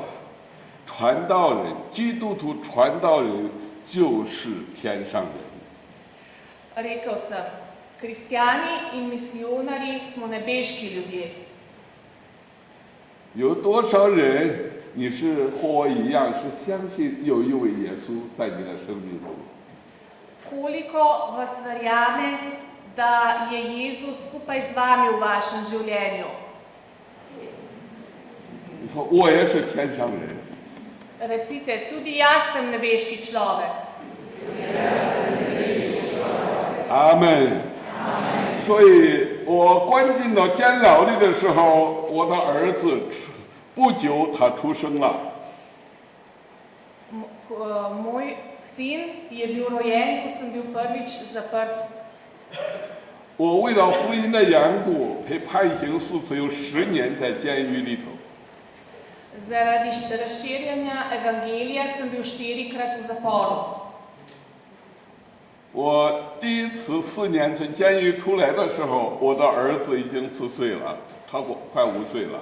S6: 传道人，基督徒传道人就是天上人。
S4: Rekel sem, kristjani in misijonarji smo nebeški ljudje.
S6: 有多少人你是和我一样，是相信有一位耶稣在你的生命中？
S4: Koliko vas verjame, da je Jezus skupaj z vami v vašem življenju?
S6: 你说我也是天上人。
S4: Recite, tudi jaz sem nebeški človek.
S6: 阿门。所以我关进到监牢里的时候，我的儿子不久他出生了。
S4: Moj sin je bil rojen, ko sem bil prvič zaprt.
S6: 我为了福音的缘故，被判刑4次，有10年在监狱里头。
S4: Zaradi razširjanja evangelija sem bil 4-krat v zaporu.
S6: 我第一次4年从监狱出来的时候，我的儿子已经4岁了，快5岁了。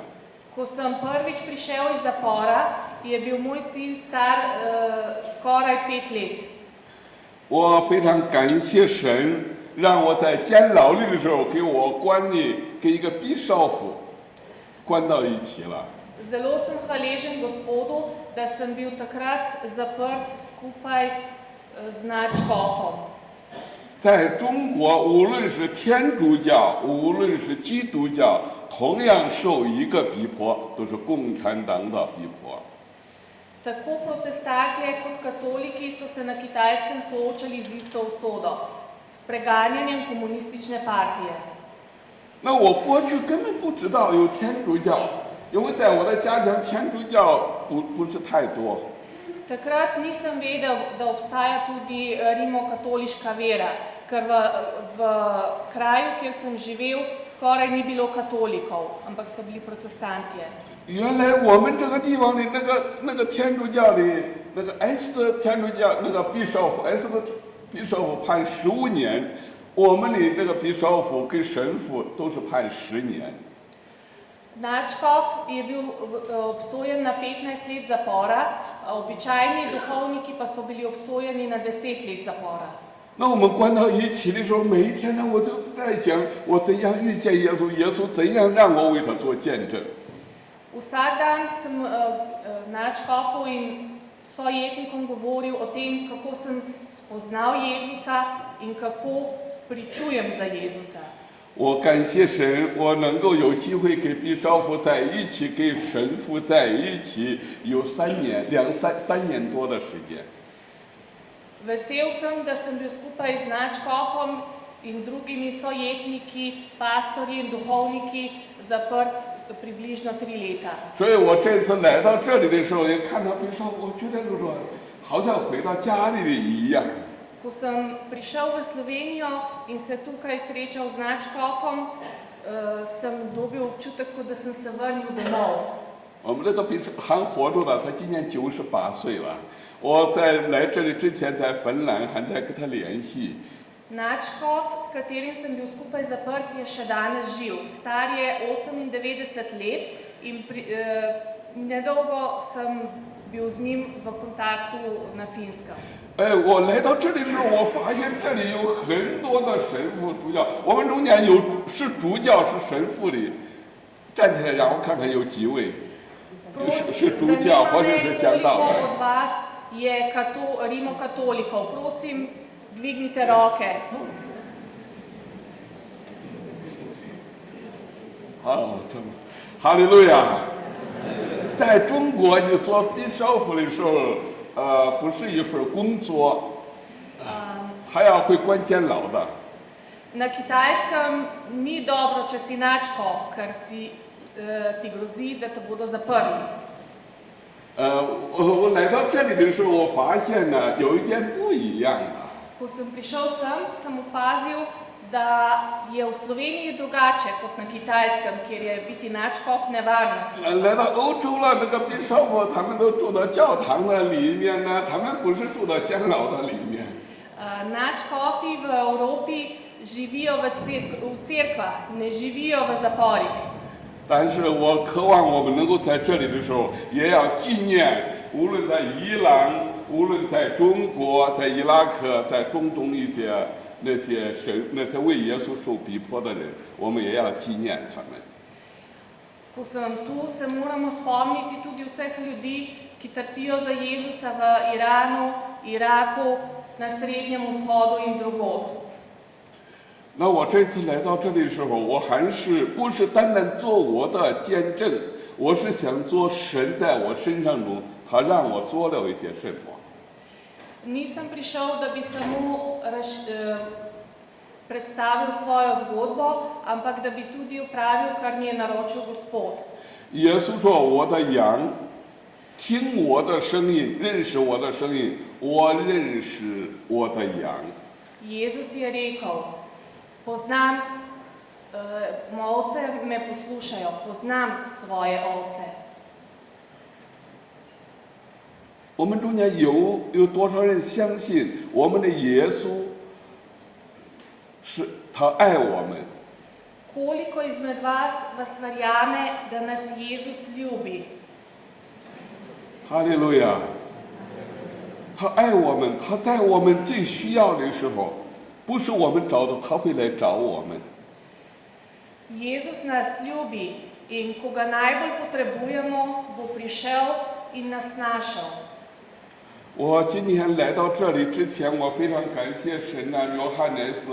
S4: Ko sem prvič prišel iz zapora, je bil moj sin star skoraj 5 let.
S6: 我非常感谢神，让我在监牢里的时候给我关里跟一个毕少府关到一起了。
S4: Zelo sem hvaležen Gospodu, da sem bil takrat zaprt skupaj z nadškofom.
S6: 在中国，无论是天主教，无论是基督教，同样受一个逼迫，都是共产党的逼迫。
S4: Tako protestantje kot katoliki so se na Kitajskem soočali z isto usodo, s preganjanjem komunistične partije.
S6: 那我过去根本不知道有天主教，因为在我的家乡天主教不是太多。
S4: Takrat nisem vedel, da obstaja tudi rimokatoliška vera, ker v kraju, kjer sem živel, skoraj ni bilo katolikov, ampak so bili protestantje.
S6: 原来我们这个地方的那个天主教的那个 S 的天主教那个毕少府 S 的毕少府判15年，我们的那个毕少府跟神父都是判10年。
S4: Nadškof je bil obsojen na 15 let zapora, običajni duhovniki pa so bili obsojeni na 10 let zapora.
S6: 那我们关到一起的时候，每一天呢，我都在讲我怎样遇见耶稣，耶稣怎样让我为他做见证。
S4: Vsak dan sem nadškofu in sojetnikom govoril o tem, kako sem spoznal Jezusa in kako pričujem za Jezusa.
S6: 我感谢神，我能够有机会跟毕少府在一起，跟神父在一起，有3年多的时间。
S4: Vesel sem, da sem bil skupaj z nadškofom in drugimi sojetniki, pastorji in duhovniki zaprt približno 3 leta.
S6: 所以我这次来到这里的时候，也看到毕少府，我觉得就说好像回到家里一样。
S4: Ko sem prišel v Slovenijo in se tukaj srečal z nadškofom, sem dobil občutek, kot da sem se vrnil domov.
S6: 我们这个还活着的，他今年98岁了。我在来这里之前，在芬兰还在跟他联系。
S4: Nadškof, s katerim sem bil skupaj zaprt, je še danes živ. Star je 98 let in nedolgo sem bil z njim v kontaktu na Finskem.
S6: 哎，我来到这里的时候，我发现这里有很多的神父、主教，我们中间是主教是神父的，站起来让我看看有几位，是主教或者是讲道的。
S4: Koliko od vas je rimokatolikov? Prosim, dvignite roke.
S6: 好，哈利路亚！在中国，你做毕少府的时候，不是一份工作，还要会关监牢的。
S4: Na Kitajskem ni dobro, če si nadškof, ker ti grozi, da te bodo zaprli.
S6: 我来到这里的时候，我发现呢，有一点不一样的。
S4: Ko sem prišel sem, sem opazil, da je v Sloveniji drugače kot na Kitajskem, kjer je biti nadškof nevarnost.
S6: 来到欧洲了，那个毕少府他们都住到教堂的里面呢，他们不是住到监牢的里面。
S4: Nadškofi v Evropi živijo v cerkvah, ne živijo v zaporih.
S6: 但是我渴望我们能够在这里的时候，也要纪念，无论在伊朗，无论在中国，在伊拉克，在中东一些那些为耶稣受逼迫的人，我们也要纪念他们。
S4: Ko sem tu, se moramo spomniti tudi vseh ljudi, ki trpijo za Jezusa v Iranu, Iraku, na Srednjem vzhodu in drugod.
S6: 那我这次来到这里的时候，我还是不是单单做我的见证，我是想做神在我身上中，他让我做了一些什么。
S4: Nisem prišel, da bi samo predstavil svojo zgodbo, ampak da bi tudi opravil, kar mi je naročil Gospod.
S6: 耶稣说：“我的羊听我的声音，认识我的声音，我认识我的羊。
S4: Jezus je rekel, poznam, ovce me poslušajo, poznam svoje ovce.
S6: 我们中间有多少人相信我们的耶稣是他爱我们？
S4: Koliko izmed vas verjame, da nas Jezus ljubi?
S6: 哈利路亚！他爱我们，他在我们最需要的时候，不是我们找的，他会来找我们。
S4: Jezus nas ljubi in ko ga najbolj potrebujemo, bo prišel in nas našel.
S6: 我今天来到这里之前，我非常感谢神啊，约翰内斯，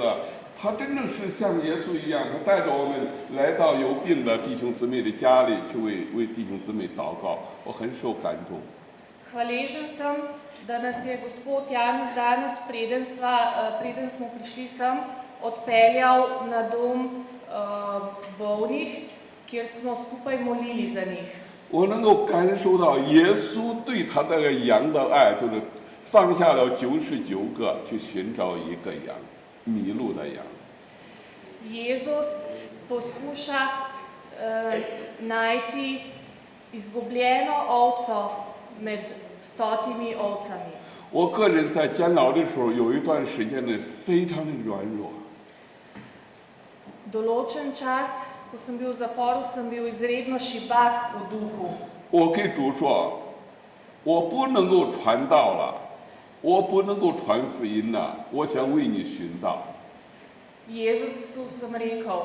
S6: 他真正是像耶稣一样，他带着我们来到有病的弟兄姊妹的家里去为弟兄姊妹祷告，我很受感动。
S4: Hvaležen sem, da nas je gospod Janez danes, preden smo prišli sem, odpeljal na dom bolnih, kjer smo skupaj molili za njih.
S6: 我能够感受到耶稣对他那个羊的爱，就是放下了99个去寻找一个羊，迷路的羊。
S4: Jezus poskuša najti izgubljeno ovco med 100 ovcami.
S6: 我个人在监牢的时候，有一段时间呢，非常的软弱。
S4: Določen čas, ko sem bil v zaporu, sem bil izredno šibak v duhu.
S6: 我给主说，我不能够传道了，我不能够传福音了，我想为你寻道。
S4: Jezusu sem rekel,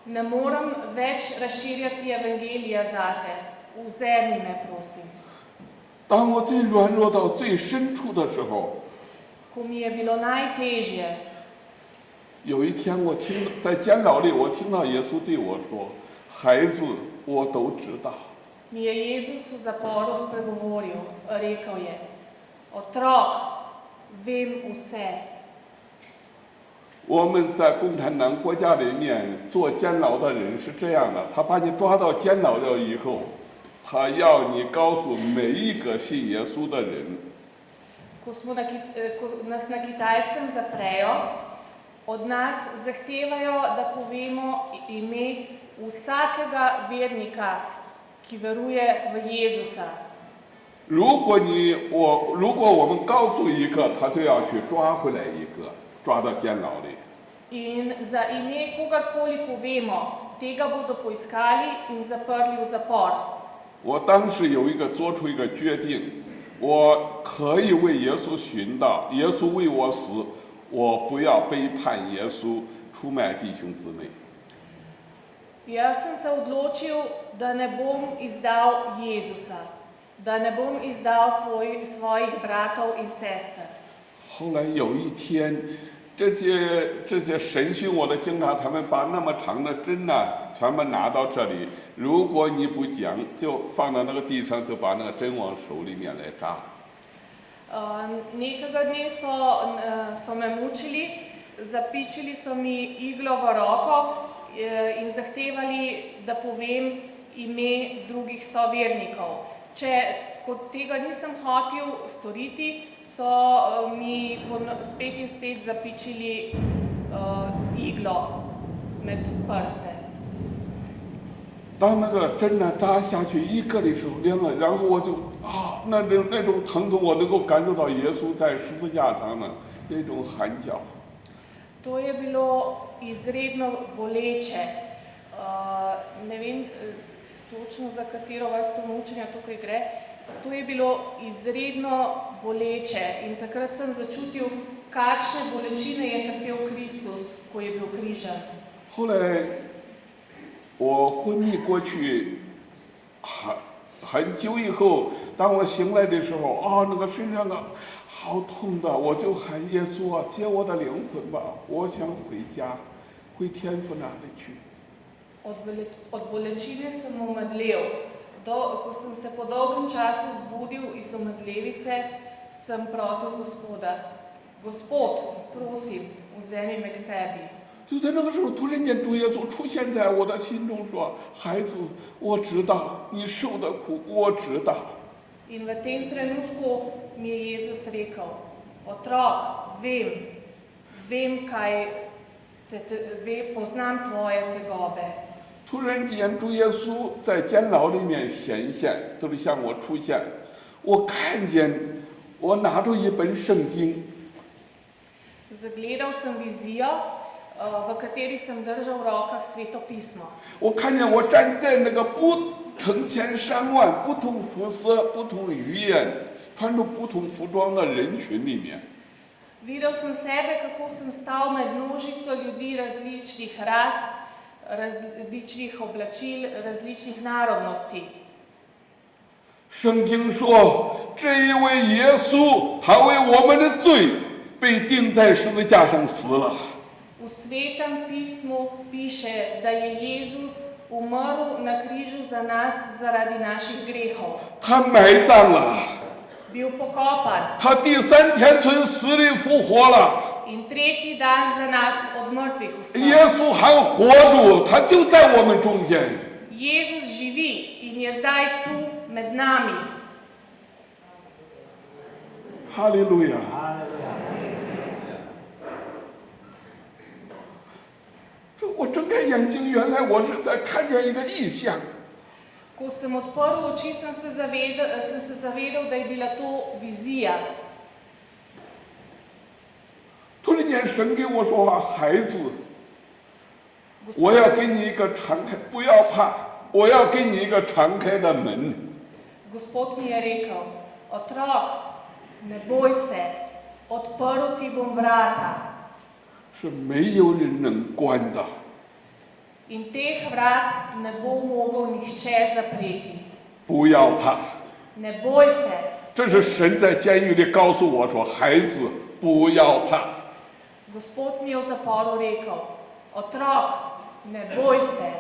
S4: ne morem več razširjati evangelija zate, vzemi me, prosim.
S6: 当我最软弱到最深处的时候，
S4: Ko mi je bilo najtežje,
S6: 有一天在监牢里，我听到耶稣对我说：“孩子，我都知道。”
S4: mi je Jezus v zaporu spregovoril, rekel je, otrok, vem vse.
S6: 我们在共产党国家里面做监牢的人是这样的，他把你抓到监牢了以后，他要你告诉每一个信耶稣的人。
S4: Ko nas na Kitajskem zaprejo, od nas zahtevajo, da povemo ime vsakega vernika, ki veruje v Jezusa.
S6: 如果我们告诉一个，他就要去抓回来一个，抓到监牢里。
S4: In za ime kogarkoli povemo, tega bodo poiskali in zaprli v zapor.
S6: 我当时做出一个决定，我可以为耶稣寻道，耶稣为我死，我不要背叛耶稣，出卖弟兄姊妹。
S4: Jaz sem se odločil, da ne bom izdal Jezusa, da ne bom izdal svojih bratov in sester.
S6: 后来有一天，这些审讯我的警察，他们把那么长的针呐，全部拿到这里。如果你不讲，就放到那个地上，就把那个针往手里面来扎。
S4: Nekega dne so me mučili, zapičili so mi iglo v roko in zahtevali, da povem ime drugih sovernikov. Ko tega nisem hotel storiti, so mi spet in spet zapičili iglo med prste.
S6: 当那个针呢扎下去一个的时候，然后我就那种疼痛，我能够感受到耶稣在十字架上的那种喊叫。
S4: To je bilo izredno boleče. Ne vem točno, za katero vrsto mučenja tukaj gre. To je bilo izredno boleče in takrat sem začutil, kakšne bolečine je trpel Kristus, ko je bil križan.
S6: 后来我昏迷过去很久以后，当我醒来的时候，那个身上好痛的，我就喊耶稣啊，接我的灵魂吧，我想回家，回天父那里去。
S4: Od bolečine sem omedlel. Ko sem se po dolgem času zbudil iz omedlevice, sem prosil Gospoda, Gospod, prosim, vzemi me k sebi.
S6: 就在那个时候，突然间主耶稣出现在我的心中，说：“孩子，我知道你受的苦，我知道。”
S4: In v tem trenutku mi je Jezus rekel, otrok, vem kaj, poznam tvoje tegobe.
S6: 突然间，主耶稣在监牢里面显现，就是向我出现。我看见我拿着一本圣经，
S4: Zagledal sem vizijo, v kateri sem držal v rokah Sveto pismo.
S6: 我看见我站在那个不成千上万、不同肤色、不同语言、穿着不同服装的人群里面。
S4: Videl sem sebe, kako sem stal med množico ljudi različnih ras, različnih oblačil, različnih narodnosti.
S6: 圣经说，这一位耶稣，他为我们的罪被钉在十字架上死了。
S4: V Svetem pismu piše, da je Jezus umrl na križu za nas zaradi naših grehov.
S6: 他埋葬了，
S4: Bil pokopan
S6: 他第三天从死里复活了。
S4: in tretji dan za nas od mrtvih
S6: 耶
S4: vstal.
S6: 稣还活着，他就在我们中间。
S4: Jezus živi in je zdaj tu med nami.
S6: 哈利路亚！这我睁开眼睛，原来我是在看见一个异象。
S4: Ko sem odprl oči, sem se zavedal, da je bila to vizija.
S6: 突然间，神给我说话：“孩子，我要给你一个敞开，不要怕，我要给你一个敞开的门。”
S4: Gospod mi je rekel, otrok, ne boj se, odprl ti bom vrata.
S6: 是没有人能关的。
S4: In teh vrat ne bo mogel nihče zapreti.
S6: 不要怕，
S4: Ne boj se.
S6: 这是神在监狱里告诉我说：“孩子，不要怕。”
S4: Gospod mi je v zaporu rekel, otrok, ne boj se.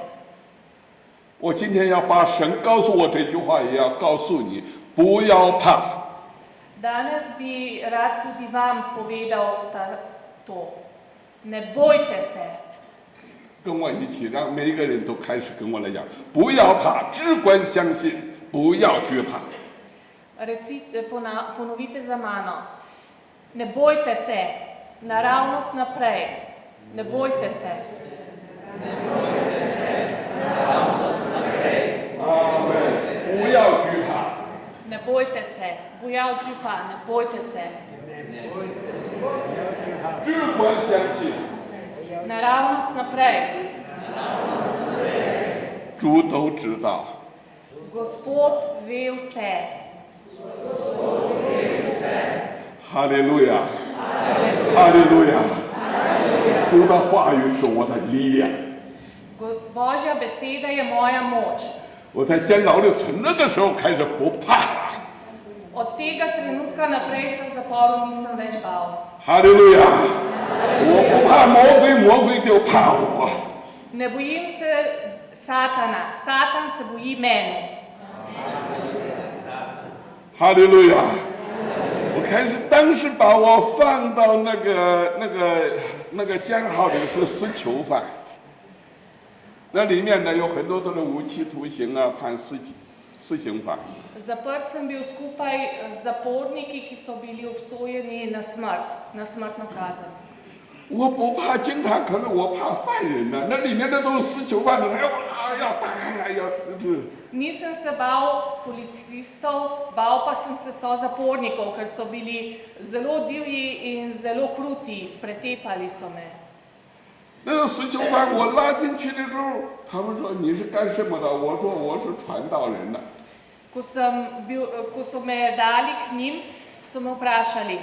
S6: 我今天要把神告诉我这句话，也要告诉你，不要怕。
S4: Danes bi rad tudi vam povedal to. Ne bojte se.
S6: 跟我一起，让每一个人都开始跟我来讲，不要怕，只管相信，不要惧怕。
S4: Ponovite za mano. Ne bojte se, naravnost naprej. Ne bojte se.
S6: 不要惧怕。
S4: Ne bojte se. Bojal džipa, ne bojte se.
S6: 只管相信，
S4: Naravnost naprej.
S6: 主都知道。
S4: Gospod ve vse.
S6: 哈利路亚，哈利路亚。主的话语是我的力量。
S4: Božja beseda je moja moč.
S6: 我在监牢里从那个时候开始不怕了。
S4: Od tega trenutka naprej se v zaporu nisem več bal.
S6: 哈利路亚！我不怕魔鬼，魔鬼就怕我。
S4: Ne bojim se Satana, Satan se boji mene.
S6: 哈利路亚！我开始当时把我放到那个监号里是死囚犯，那里面呢有很多都是无期徒刑啊，判死刑犯。
S4: Zaprt sem bil skupaj z zaporniki, ki so bili obsojeni na smrt, na smrtno kazen.
S6: 我不怕警察，可是我怕犯人呢、那里面的都是死囚犯的，还要打呀，是。
S4: Nisem se bal policistov, bal pa sem se sozapornikov, ker so bili zelo divji in zelo kruti, pretepali so me.
S6: 那个死囚犯我拉进去的时候，他们说你是干什么的？我说我是传道人的。
S4: Ko so me dali k njim, so me vprašali,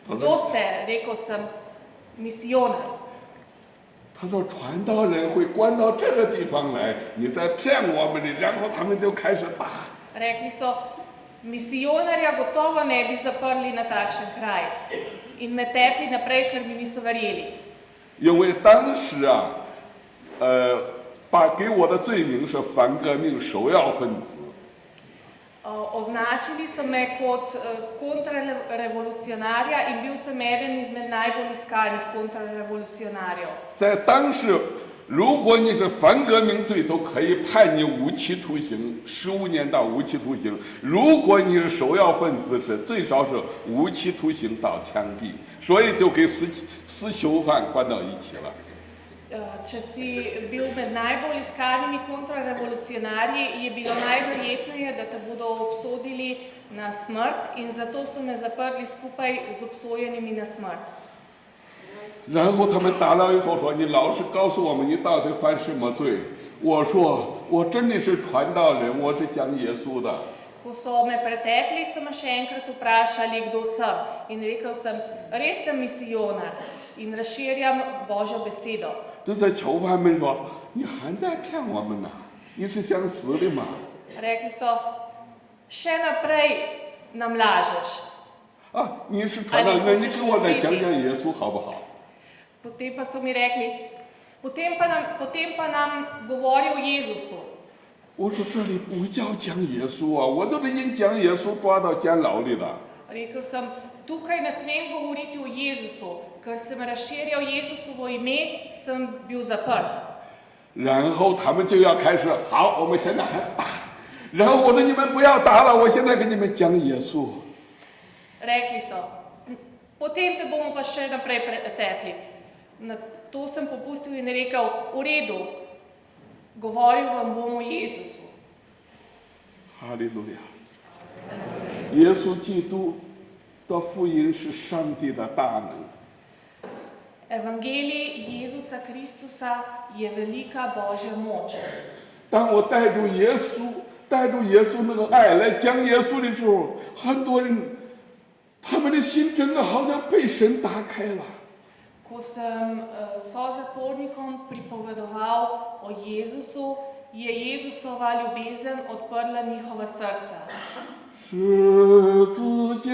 S4: kdo ste? Rekel sem, misijonar.
S6: 他说传道人会关到这个地方来，你在骗我们的，然后他们就开始打。
S4: Rekli so, misijonarja gotovo ne bi zaprli na takšen kraj in me tepli naprej, ker mi niso verjeli.
S6: 因为当时啊，把给我的罪名是反革命首要分子。
S4: Označili so me kot kontrarevolucionarja in bil sem eden izmed najbolj iskanih kontrarevolucionarjev.
S6: 在当时，如果你是犯革命罪，都可以判你无期徒刑15年到无期徒刑；如果你是首要分子，是最少是无期徒刑到枪毙。所以就给死囚犯关到一起了。
S4: Če si bil med najbolj iskanimi kontrarevolucionarji, je bilo najverjetneje, da te bodo obsodili na smrt in zato so me zaprli skupaj z obsojenimi na smrt.
S6: 然后他们打了以后说：“你老实告诉我们，你到底犯什么罪？”我说：“我真的是传道人，我是讲耶稣的。”
S4: Ko so me pretepli, so me še enkrat vprašali, kdo sem. In rekel sem, res sem misijonar in razširjam Božjo besedo.
S6: 这些囚犯们说：“你还在骗我们呢？你是想死的吗？”
S4: Rekli so, še naprej nam lažeš.
S6: 啊，你是传道人，你给我来讲讲耶稣好不好？
S4: Potem pa so mi rekli, potem pa nam govori o Jezusu.
S6: 我说这里不叫讲耶稣啊，我都是因讲耶稣抓到监牢里的。
S4: Rekel sem, tukaj ne smem govoriti o Jezusu, ker sem razširjal Jezusovo ime, sem bil zaprt.
S6: 然后他们就要开始，好，我们现在还打。然后我说你们不要打了，我现在给你们讲耶稣。
S4: Rekli so, potem te bomo pa še naprej pretepli. Na to sem popustil in rekel, v redu, govoril vam bom o Jezusu.
S6: 哈利路亚！耶稣基督的福音是上帝的大能。
S4: Evangelij Jezusa Kristusa je velika Božja moč.
S6: 当我带着耶稣那个爱来讲耶稣的时候，很多人他们的心真的好像被神打开了。
S4: Ko sem sozapornikom pripovedoval o Jezusu, je Jezusova ljubezen odprla njihova srca.
S6: 十字架，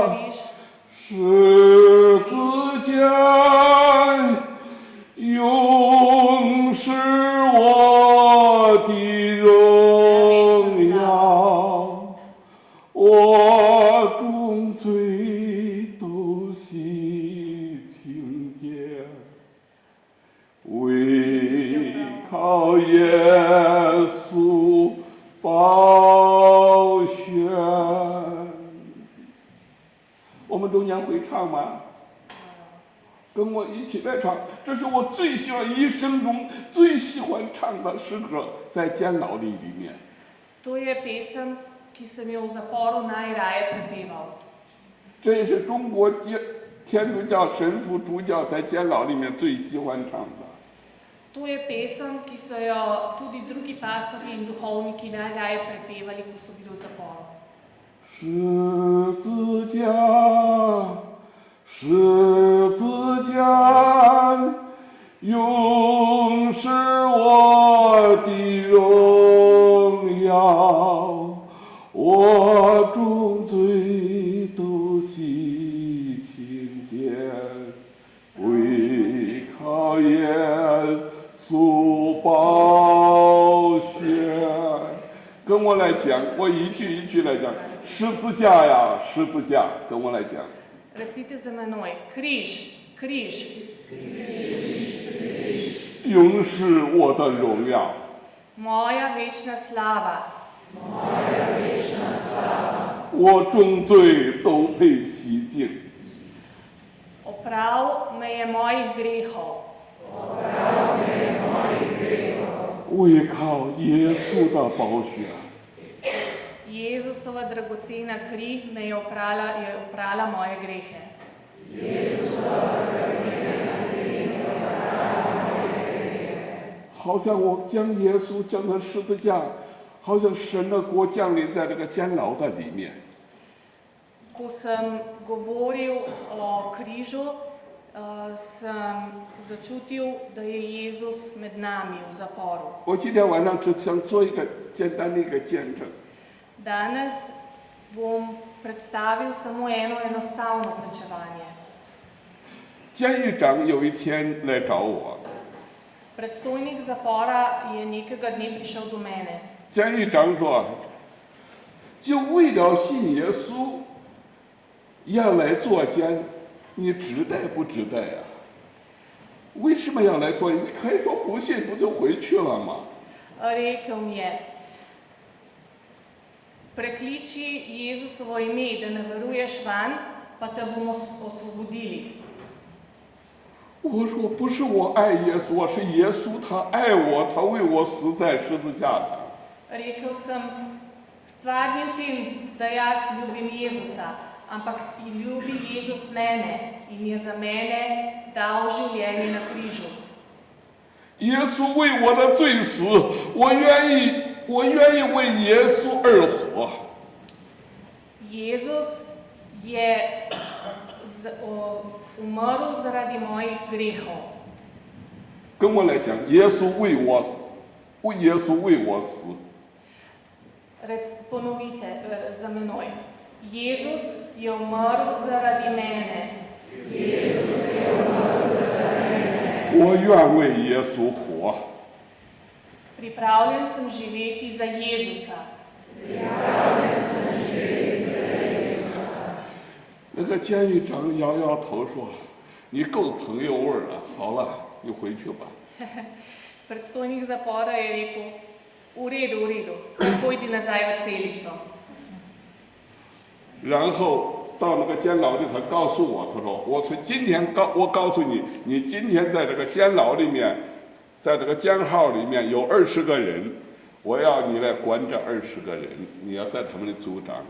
S4: Križ,
S6: 十字架，永是我的荣耀，我众罪都洗清洁，唯靠耶稣宝血。我们中间会唱吗？跟我一起来唱，这是我最喜欢一生中最喜欢唱的诗歌，在监牢里面。
S4: to je pesem, ki sem jo v zaporu najraje prepeval.
S6: 这也是中国天主教神父主教在监牢里面最喜欢唱的。
S4: To je pesem, ki so jo tudi drugi pastorji in duhovniki najraje prepevali, ko so bili v zaporu.
S6: 十字架，十字架，永是我的荣耀，我众罪都洗清洁，唯靠耶稣宝血。跟我来讲，我一句一句来讲，十字架呀，十字架，跟我来讲。
S4: Recite za menoj, križ, križ.
S6: 永是我的荣耀。
S4: Moja večna slava.
S6: 我众罪都被洗净。
S4: Oprav me je mojih grehov.
S6: 唯靠耶稣的宝血。
S4: Jezusova dragocena kri me je oprala moje grehe.
S6: 好像我将耶稣讲的十字架，好像神的国降临在这个监牢的里面。
S4: Ko sem govoril o križu, sem začutil, da je Jezus med nami v zaporu.
S6: 我今天晚上只想做一个简单的一个见证。
S4: Danes bom predstavil samo eno enostavno pričevanje.
S6: 监狱长有一天来找我，
S4: Predstojnik zapora je nekega dne prišel do mene.
S6: 监狱长说：“就为了信耶稣，要来坐监，你值得不值得呀？”为什么要来做？你可以说不信，不就回去了吗？
S4: Rekel mi je, prekliči Jezusovo ime, da ne veruješ vanj, pa te bomo osvobodili.
S6: 我说不是我爱耶稣，是耶稣他爱我，他为我死在十字架上。
S4: Rekel sem, stvar ni v tem, da jaz ljubim Jezusa, ampak ljubi Jezus mene in je za mene dal življenje na križu.
S6: 耶稣为我的罪死，我愿意为耶稣而活。
S4: Jezus je umrl zaradi mojih grehov.
S6: 跟我来讲，耶稣为我死。
S4: Ponovite za menoj. Jezus je umrl zaradi mene.
S6: 我愿为耶稣活。
S4: Pripravljen sem živeti za Jezusa.
S6: 那个监狱长摇摇头说：“你够朋友味儿了，好了，你回去吧。”
S4: Predstojnik zapora je rekel, v redu, pojdi nazaj v celico.
S6: 然后到那个监牢里，他告诉我，他说：“我告诉你，你今天在这个监牢里面，在这个监号里面有20个人，我要你来管这20个人，你要在他们的组长。”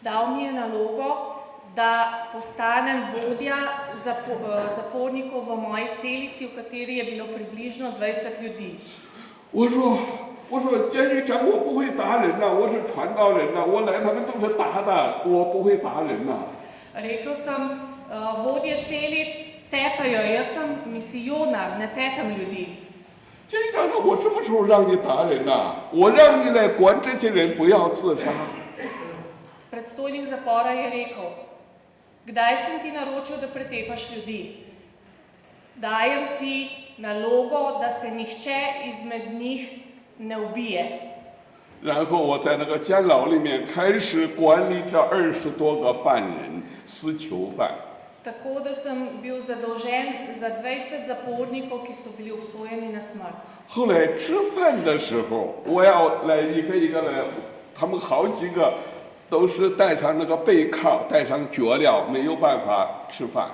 S4: Dal mi je nalogo, da postanem vodja zapornikov v moji celici, v kateri je bilo približno 20 ljudi.
S6: 我说监狱长，我不会打人呐，我是传道人呐，我来他们都是打的，我不会打人呐。
S4: Rekel sem, vodje celic tepajo, jaz sem misijonar, ne tepem ljudi.
S6: 监狱长说：“我什么时候让你打人呐？我让你来管这些人不要自杀。”
S4: Predstojnik zapora je rekel, kdaj sem ti naročil, da pretepaš ljudi? Dajem ti nalogo, da se nihče izmed njih ne ubije.
S6: 然后我在那个监牢里面开始管理这20多个犯人，死囚犯。
S4: Tako da sem bil zadolžen za 20 zapornikov, ki so bili obsojeni na smrt.
S6: 后来吃饭的时候，我要来一个一个来，他们好几个都是带上那个背铐，带上脚镣，没有办法吃饭。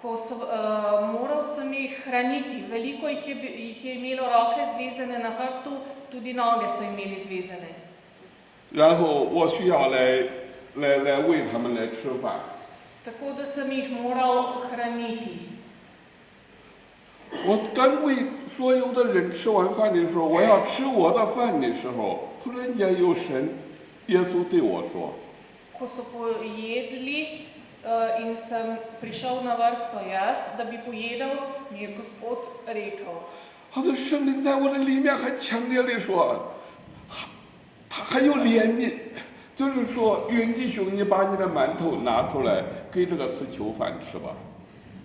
S4: Moral sem jih hraniti, veliko jih je imelo roke zvezane na hrbtu, tudi noge so imeli zvezane.
S6: 然后我需要来喂他们来吃饭。
S4: Tako da sem jih moral hraniti.
S6: 我刚喂所有的人吃完饭的时候，我要吃我的饭的时候，突然间有神，耶稣对我说：“
S4: Ko so pojedli in sem prišel na vrsto jaz, da bi pojedel, mi je Gospod rekel.
S6: 他的圣灵在我的里面还强烈地说，他还有怜悯，就是说，云弟兄，你把你的馒头拿出来给这个死囚犯吃吧。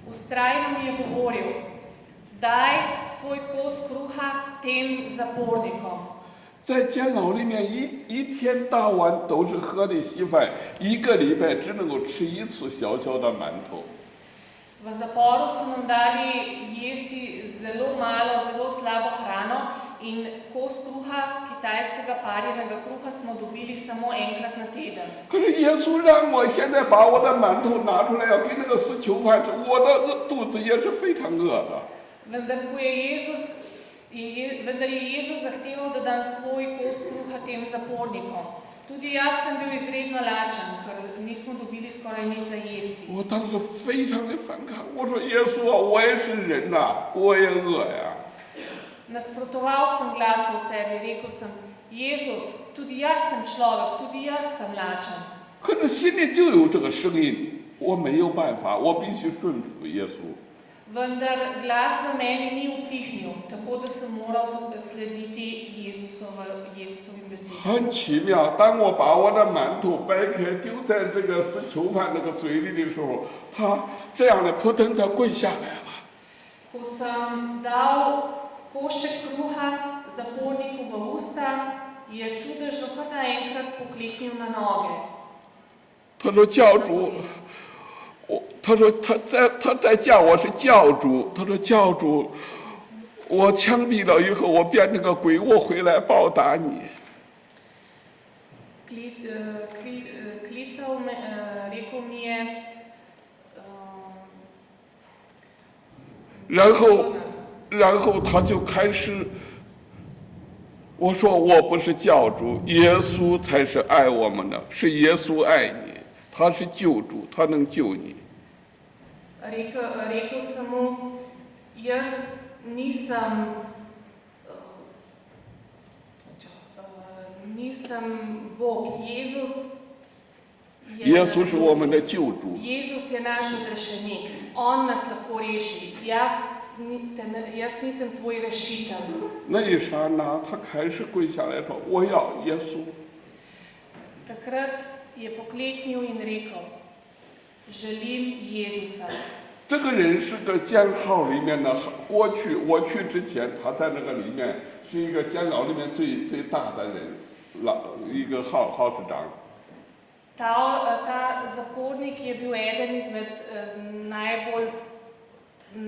S4: Vztrajno mi je govoril, daj svoj kos kruha tem zapornikom.
S6: 在监牢里面一天到晚都是喝的稀饭，一个礼拜只能够吃1次小小的馒头。
S4: V zaporu so nam dali jesti zelo malo, zelo slabo hrano in kos kruha, kitajskega parjenega kruha smo dobili samo enkrat na teden.
S6: 可是耶稣让我现在把我的馒头拿出来，要给那个死囚犯吃，我的肚子也是非常饿的。
S4: Vendar je Jezus zahteval, da dam svoj kos kruha tem zapornikom. Tudi jaz sem bil izredno lačen, ker nismo dobili skoraj nič za jesti.
S6: 我当时非常的反抗，我说耶稣啊，我也是人呐，我也饿呀。
S4: Nasprotoval sem glasu v sebi, rekel sem, Jezus, tudi jaz sem človek, tudi jaz sem lačen.
S6: 可是心里就有这个声音，我没有办法，我必须顺服耶稣。
S4: Vendar glas v meni ni utihnil, tako da sem moral slediti Jezusovim besedam.
S6: 很奇妙，当我把我的馒头掰开丢在这个死囚犯那个嘴里的时候，他这样的扑腾，他跪下来了。
S4: Ko sem dal košček kruha zaporniku v usta, je čudežno kar naenkrat pokleknil na noge.
S6: 他说：“教主，他说他在叫我是教主，他说教主，我枪毙了以后，我变成个鬼，我回来报答你。
S4: Klical me, rekel mi je,
S6: 然后他就开始，我说我不是教主，耶稣才是爱我们的，是耶稣爱你，他是救主，他能救你。
S4: rekel sem mu, jaz nisem Bog, Jezus
S6: 耶稣是我们的救主。
S4: Jezus je naš odrešenik, On nas lahko reši, jaz nisem tvoj rešitelj.
S6: 那一刹那，他开始跪下来说：“我要耶稣。”
S4: Takrat je pokleknil in rekel, želim Jezusa.
S6: 这个人是个监号里面的，过去我去之前，他在那个里面是一个监牢里面最大的人，一个号市长。
S4: Ta zapornik je bil eden izmed najbolj, je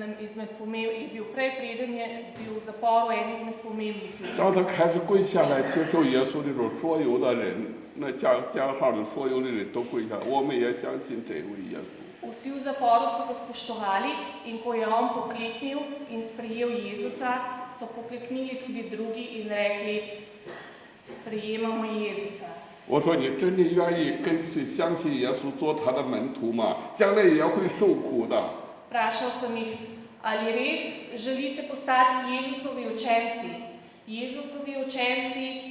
S4: bil prej preden je bil v zaporu eden izmed pomembnih ljudi.
S6: 当他开始跪下来接受耶稣的时候，所有的人，那监号里所有的人都跪下来，我们也相信这位耶稣。
S4: Vsi v zaporu so ga spoštovali in ko je on pokleknil in sprejel Jezusa, so pokleknili tudi drugi in rekli, sprejemamo Jezusa.
S6: 我说你真的愿意跟随相信耶稣做他的门徒吗？将来也会受苦的。
S4: Vprašal sem jih, ali res želite postati Jezusovi učenci? Jezusovi učenci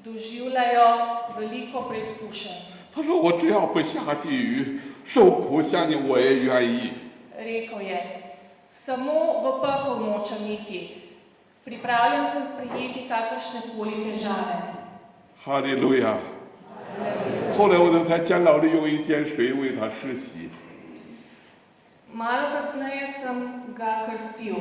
S4: doživljajo veliko preizkušenj.
S6: 他说我只要不下地狱受苦，相信我也愿意。
S4: Rekel je, samo v pekel nočem iti. Pripravljen sem sprejeti kakršne koli težave.
S6: 哈利路亚。后来我就在监牢里用一点水为他施洗。
S4: Malo kasneje sem ga krstil.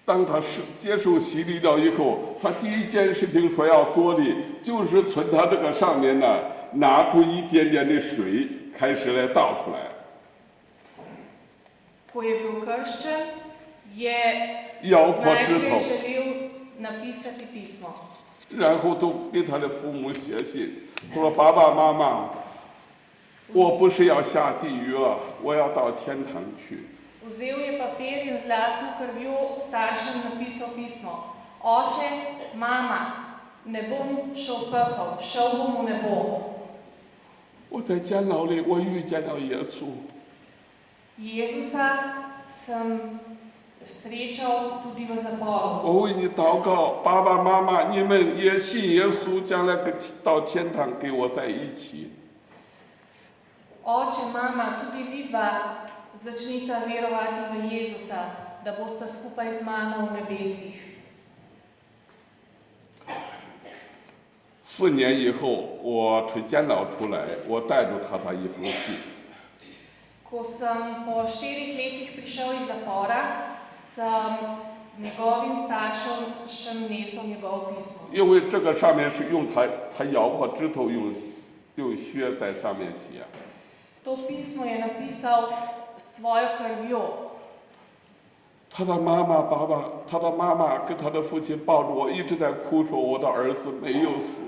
S6: 当他接受洗礼了以后，他第一件事情所要做的，就是从他这个上面呢拿出一点点的水，开始来倒出来。
S4: Ko je bil krščen, je
S6: 咬破指
S4: najprej
S6: 头，
S4: želel napisati pismo.
S6: 然后都给他的父母写信，他说：“爸爸妈妈，我不是要下地狱了，我要到天堂去。”
S4: Vzel je papir in z lastno krvjo staršem napisal pismo. Oče, mama, ne bom šel v pekel, šel bom v nebo.
S6: 我在监牢里，我遇见了耶稣。
S4: Jezusa sem srečal tudi v zaporu.
S6: 我为你祷告，爸爸妈妈，你们也信耶稣，将来到天堂跟我在一起。
S4: Oče, mama, tudi vidva začnita verovati v Jezusa, da bosta skupaj z mano v nebesih.
S6: 4年以后，我从监牢出来，我带着他一封信。
S4: Ko sem po 4 letih prišel iz zapora, sem njegovim staršem nesel njegovo pismo.
S6: 因为这个上面是用他咬破指头用血在上面写。
S4: To pismo je napisal s svojo krvjo.
S6: 他的妈妈跟他的父亲抱着我，一直在哭，说我的儿子没有死。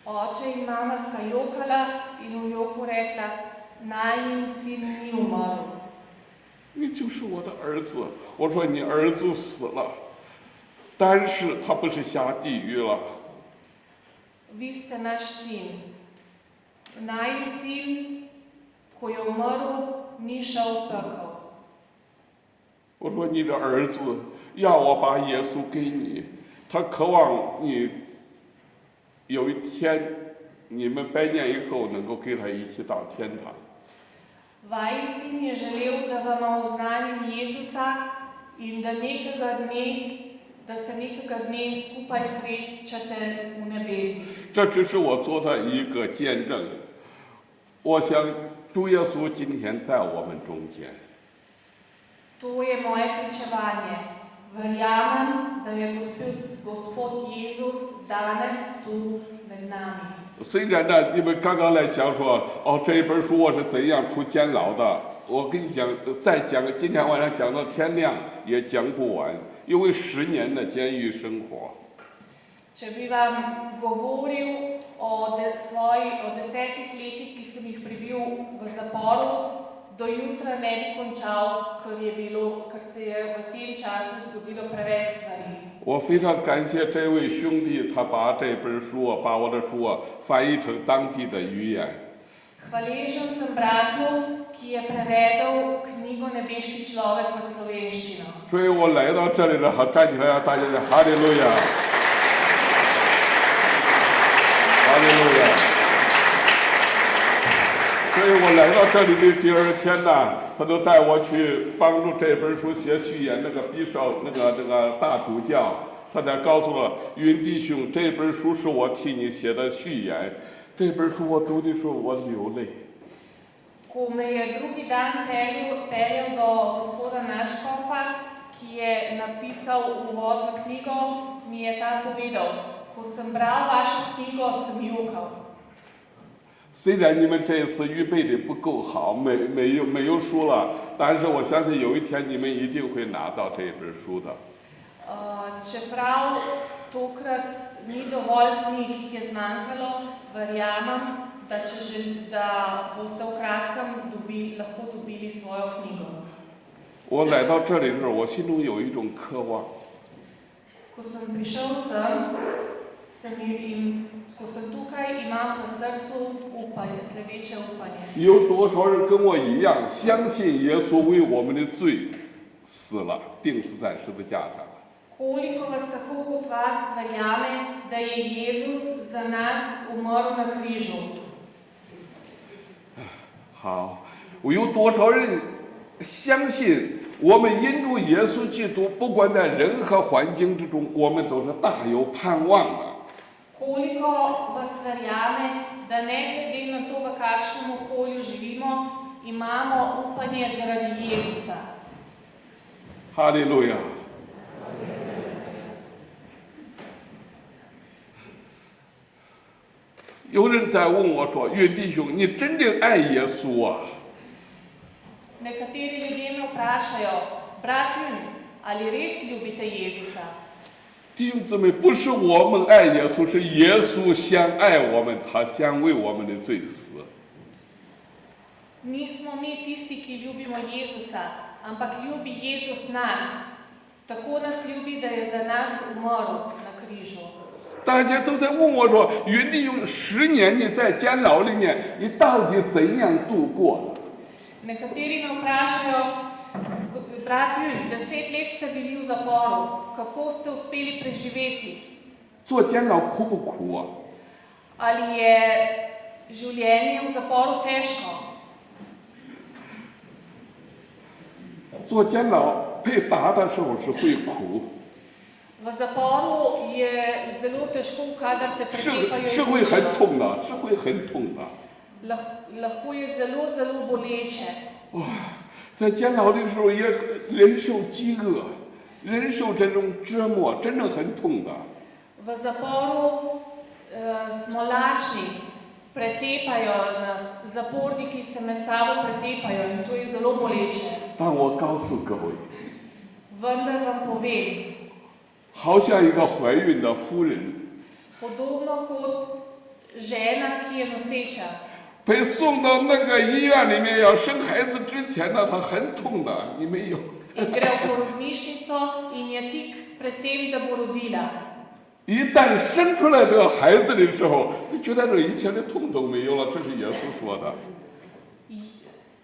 S4: Oče in mama sta jokala in v joku rekla, najin sin ni umrl.
S6: 你就是我的儿子。我说你儿子死了，但是他不是下地狱了。
S4: Vi ste naš sin. Najin sin, ko je umrl, ni šel v pekel.
S6: 我说你的儿子要我把耶稣给你，他渴望你有一天你们100年以后能够跟他一起到天堂。
S4: Vajin sin je želel, da vam oznanim Jezusa in da se nekega dne skupaj srečate v nebesih.
S6: 这只是我做的一个见证。我想主耶稣今天在我们中间。
S4: To je moje pričevanje. Verjamem, da je Gospod Jezus danes tu med nami.
S6: 虽然呢，你们刚刚来讲说，哦，这一本书我是怎样出监牢的，我跟你讲，再讲，今天晚上讲到天亮也讲不完，因为10年的监狱生活。
S4: Če bi vam govoril o 10 letih, ki sem jih prebil v zaporu, do jutra ne bi končal, ker se je v tem času zgodilo preveč stvari.
S6: 我非常感谢这位兄弟，他把这本书，把我的书翻译成当地的语言。
S4: Hvaležen sem bratu, ki je prevedel knjigo Nebeški človek v slovenščino.
S6: 所以我来到这里了，好站起来，大家说哈利路亚，哈利路亚。所以我来到这里的第2天呢，他就带我去帮助这本书写序言那个匕首这个大主教，他才告诉我，云弟兄，这本书是我替你写的序言。这本书我读的时候我流泪。
S4: Ko me je drugi dan peljal do gospoda Načkofa, ki je napisal uvod v knjigo, mi je tam povedal, ko sem bral vašo knjigo, sem jokal.
S6: 虽然你们这一次预备的不够好，没有书了，但是我相信有一天你们一定会拿到这本书的。
S4: Čeprav tokrat ni dovolj knjig, ki jih je zmanjkalo, verjamem, da boste v kratkem lahko dobili svojo knjigo.
S6: 我来到这里的时候，我心中有一种渴望。
S4: Ko sem prišel ko sem tukaj, imam v srcu upanje, sledeče upanje.
S6: 有多少人跟我一样相信耶稣为我们的罪死了，钉死在十字架上？
S4: Koliko vas tako kot vas verjame, da je Jezus za nas umrl na križu?
S6: 好，我有多少人相信我们因着耶稣基督，不管在任何环境之中，我们都是大有盼望的。
S4: Koliko vas verjame, da ne glede na to, v kakšnem okolju živimo, imamo upanje zaradi Jezusa?
S6: 哈利路亚！有人在问我说：“云弟兄，你真正爱耶稣啊？”
S4: Nekateri ljudje me vprašajo, brat Jun, ali res ljubite Jezusa?
S6: 弟兄姊妹，不是我们爱耶稣，是耶稣先爱我们，他先为我们的罪死。
S4: Nismo mi tisti, ki ljubimo Jezusa, ampak ljubi Jezus nas. Tako nas ljubi, da je za nas umrl na križu.
S6: 大家都在问我说：“云弟兄，10年你在监牢里面，你到底怎样度过的？”
S4: Nekateri me vprašajo, brat Jun, 10 let ste bili v zaporu, kako ste uspeli preživeti?
S6: 做监牢苦不苦啊？
S4: Ali je življenje v zaporu težko?
S6: 做监牢被打的时候是会苦，
S4: V zaporu je zelo težko, kadar te pretepajo
S6: 是
S4: in
S6: 会很
S4: mučijo.
S6: 痛的，是会很痛的。
S4: Lahko je zelo, zelo boleče.
S6: 哇，在监牢的时候也忍受饥饿，忍受这种折磨，真正很痛的。
S4: V zaporu smo lačni, pretepajo nas, zaporniki se med sabo pretepajo in to je zelo boleče.
S6: 但我告诉各位，
S4: Vendar vam povem,
S6: 好像一个怀孕的妇人
S4: podobno kot žena, ki je noseča.
S6: 被送到那个医院里面要生孩子之前呢，她很痛的，你没有。
S4: In gre v porodnišnico in je tik pred tem, da bo rodila.
S6: 一旦生出来这个孩子的时候，就觉得这一切的痛都没有了，这是耶稣说的。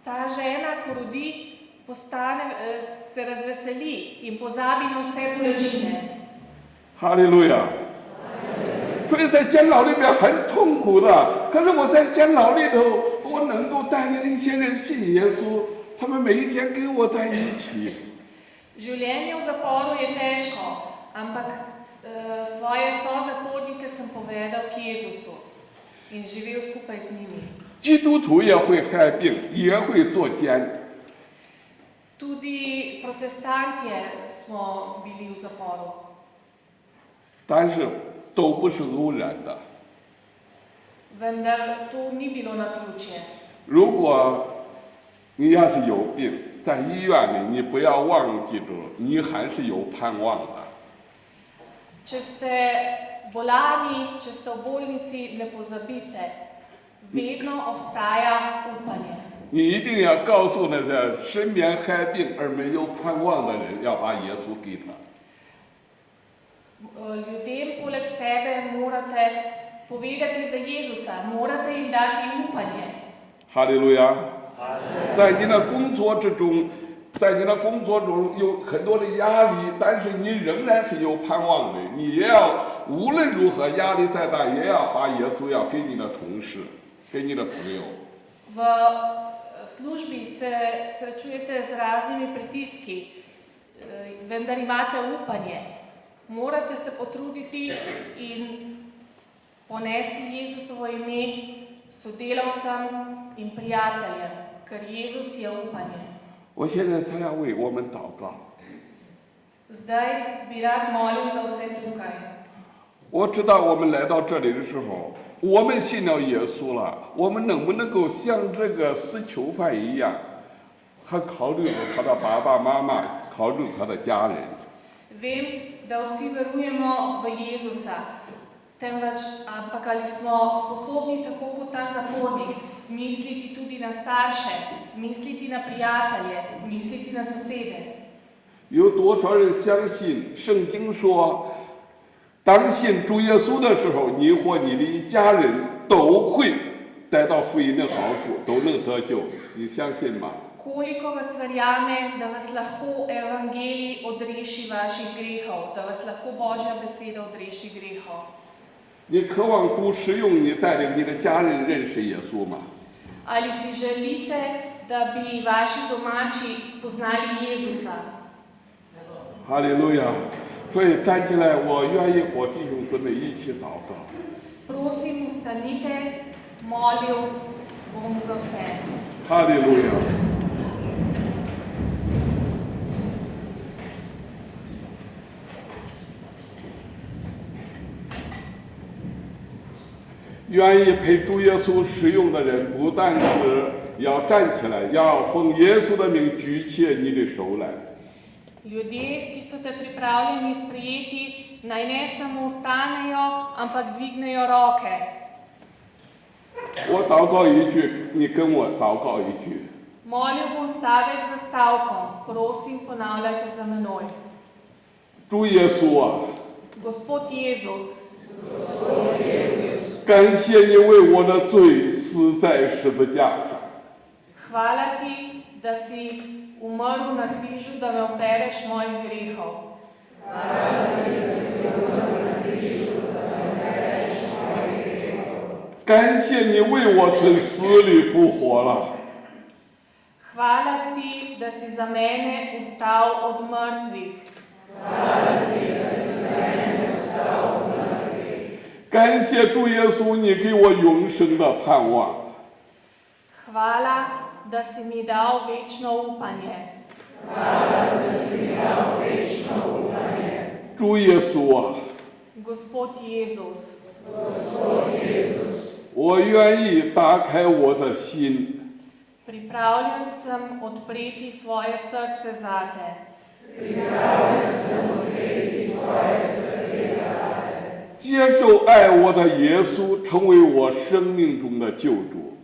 S4: Ta žena, ko rodi, se razveseli in pozabi na vse bolečine.
S6: 哈利路亚！所以在监牢里面很痛苦的，可是我在监牢里头，我能够带领一些人信耶稣，他们每一天跟我在一起。
S4: Življenje v zaporu je težko, ampak svoje sozapornike sem povedal k Jezusu in živel skupaj z njimi.
S6: 基督徒也会害病，也会做监。
S4: Tudi protestantje smo bili v zaporu.
S6: 但是都不是偶然的。
S4: vendar to ni bilo naključje.
S6: 如果你要是有病，在医院里，你不要忘记住，你还是有盼望的。
S4: Če ste bolani, če ste v bolnici, ne pozabite, vedno obstaja upanje.
S6: 你一定要告诉那些身边害病而没有盼望的人，要把耶稣给他。
S4: Ljudem poleg sebe morate povedati za Jezusa, morate jim dati upanje.
S6: 哈利路亚！在你的工作之中，在你的工作中有很多的压力，但是你仍然是有盼望的。你也要无论如何压力再大，也要把耶稣要给你的同事，给你的朋友。
S4: V službi se srečujete z raznimi pritiski, vendar imate upanje. Morate se potruditi in ponesti Jezusovo ime sodelavcem in prijateljem, ker Jezus je upanje.
S6: 我现在才要为我们祷告。
S4: Zdaj bi rad molil za vse tukaj.
S6: 我知道我们来到这里的时候，我们信了耶稣了，我们能不能够像这个死囚犯一样，还考虑他的爸爸妈妈，考虑他的家人？
S4: Vem, da vsi verujemo v Jezusa, ampak ali smo sposobni tako kot ta zapornik misliti tudi na starše, misliti na prijatelje, misliti na sosede?
S6: 有多少人相信圣经说，当信主耶稣的时候，你和你的家人都会得到福音的好处，都能得救？你相信吗？
S4: Koliko vas verjame, da vas lahko evangelij odreši vaših grehov, da vas lahko Božja beseda odreši grehov?
S6: 你渴望主使用你带领你的家人认识耶稣吗？
S4: Ali si želite, da bi vaši domači spoznali Jezusa?
S6: 哈利路亚！所以站起来，我愿意和弟兄姊妹一起祷告。
S4: Prosim, ustanite, molil bom za vse.
S6: 哈利路亚！愿意陪主耶稣使用的人，不但是要站起来，要奉耶稣的名举起你的手来。
S4: Ljudje, ki so te pripravljeni sprejeti, naj ne samo ostanejo, ampak dvignejo roke.
S6: 我祷告一句，你跟我祷告一句。
S4: Molil bom stavek za stavkom, prosim ponavljajte za menoj.
S6: 主耶稣啊，
S4: Gospod Jezus,
S6: 感谢你为我的罪死在十字架上。
S4: hvala ti, da si umrl na križu, da me opereš mojih grehov.
S6: 感谢你为我从死里复活了。
S4: Hvala ti, da si za mene vstal od mrtvih.
S6: 感谢主耶稣，你给我永生的盼望。
S4: Hvala, da si mi dal večno upanje.
S6: 主耶稣啊，
S4: Gospod Jezus,
S6: 我愿意打开我的心，
S4: pripravljen sem odpreti svoje srce zate.
S6: 接受爱我的耶稣成为我生命中的救主。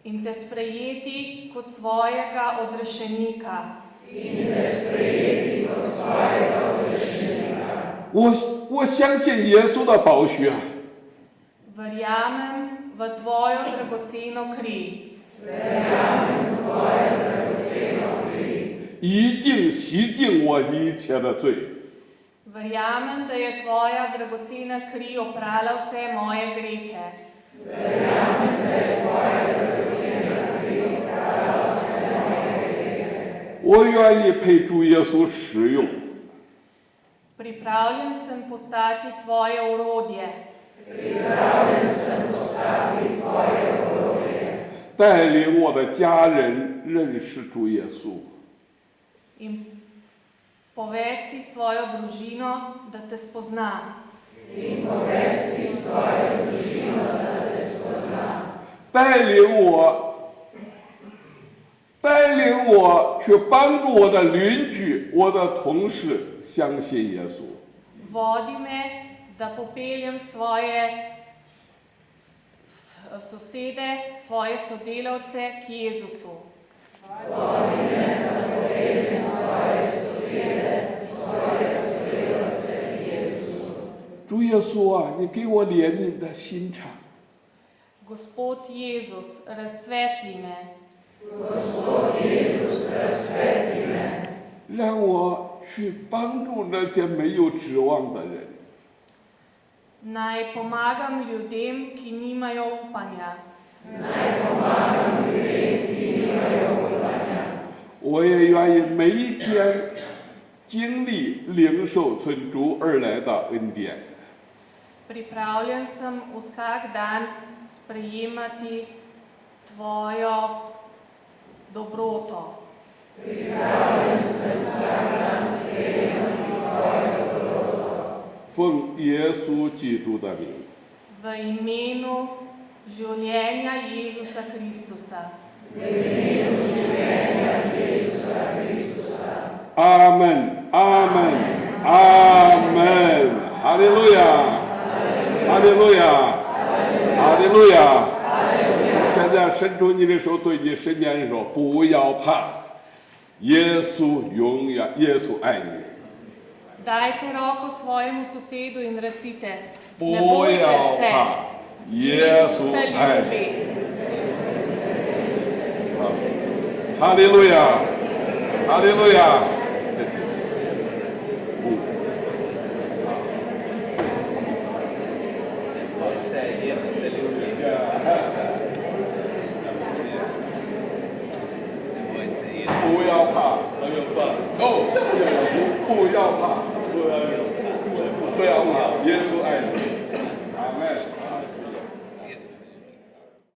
S4: In te sprejeti kot svojega odrešenika.
S6: 我相信耶稣的宝血，
S4: Verjamem v tvojo dragoceno kri.
S6: 已经洗净我一切的罪。
S4: Verjamem, da je tvoja dragocena kri oprala vse moje grehe.
S6: 我愿意陪主耶稣使用，
S4: Pripravljen sem postati tvoje orodje.
S6: 带领我的家人认识主耶稣。
S4: In povesti svojo družino, da te spozna.
S6: 带领我去帮助我的邻居、我的同事相信耶稣。
S4: Vodi me, da popeljem svoje sosede, svoje sodelavce k Jezusu. Vodi me, da popeljem svoje sosede, svoje sodelavce k Jezusu.
S6: 主耶稣啊，你给我怜悯的心肠，
S4: Gospod Jezus, razsvetli me.
S6: 让我去帮助那些没有指望的人。
S4: Naj pomagam ljudem, ki nimajo upanja.
S6: 我也愿意每一天经历领受从主而来的恩典。
S4: Pripravljen sem vsak dan sprejemati tvojo dobroto.
S6: 奉耶稣基督的名，
S4: V imenu življenja Jezusa Kristusa.
S6: 阿门，阿门，阿门，哈利路亚，哈利路亚，哈利路亚。现在伸出你的手，对你身边人说：“不要怕，耶稣永远，耶稣爱你。”
S4: Dajte roko svojemu sosedu in recite:
S6: 不
S4: Ne bojte
S6: 要
S4: se,
S6: 怕，耶
S4: Jezus
S6: 稣
S4: te
S6: 爱你。
S4: ljubi.
S6: 哈利路亚，哈利路亚。不要怕，不要怕，不要怕，耶稣爱你。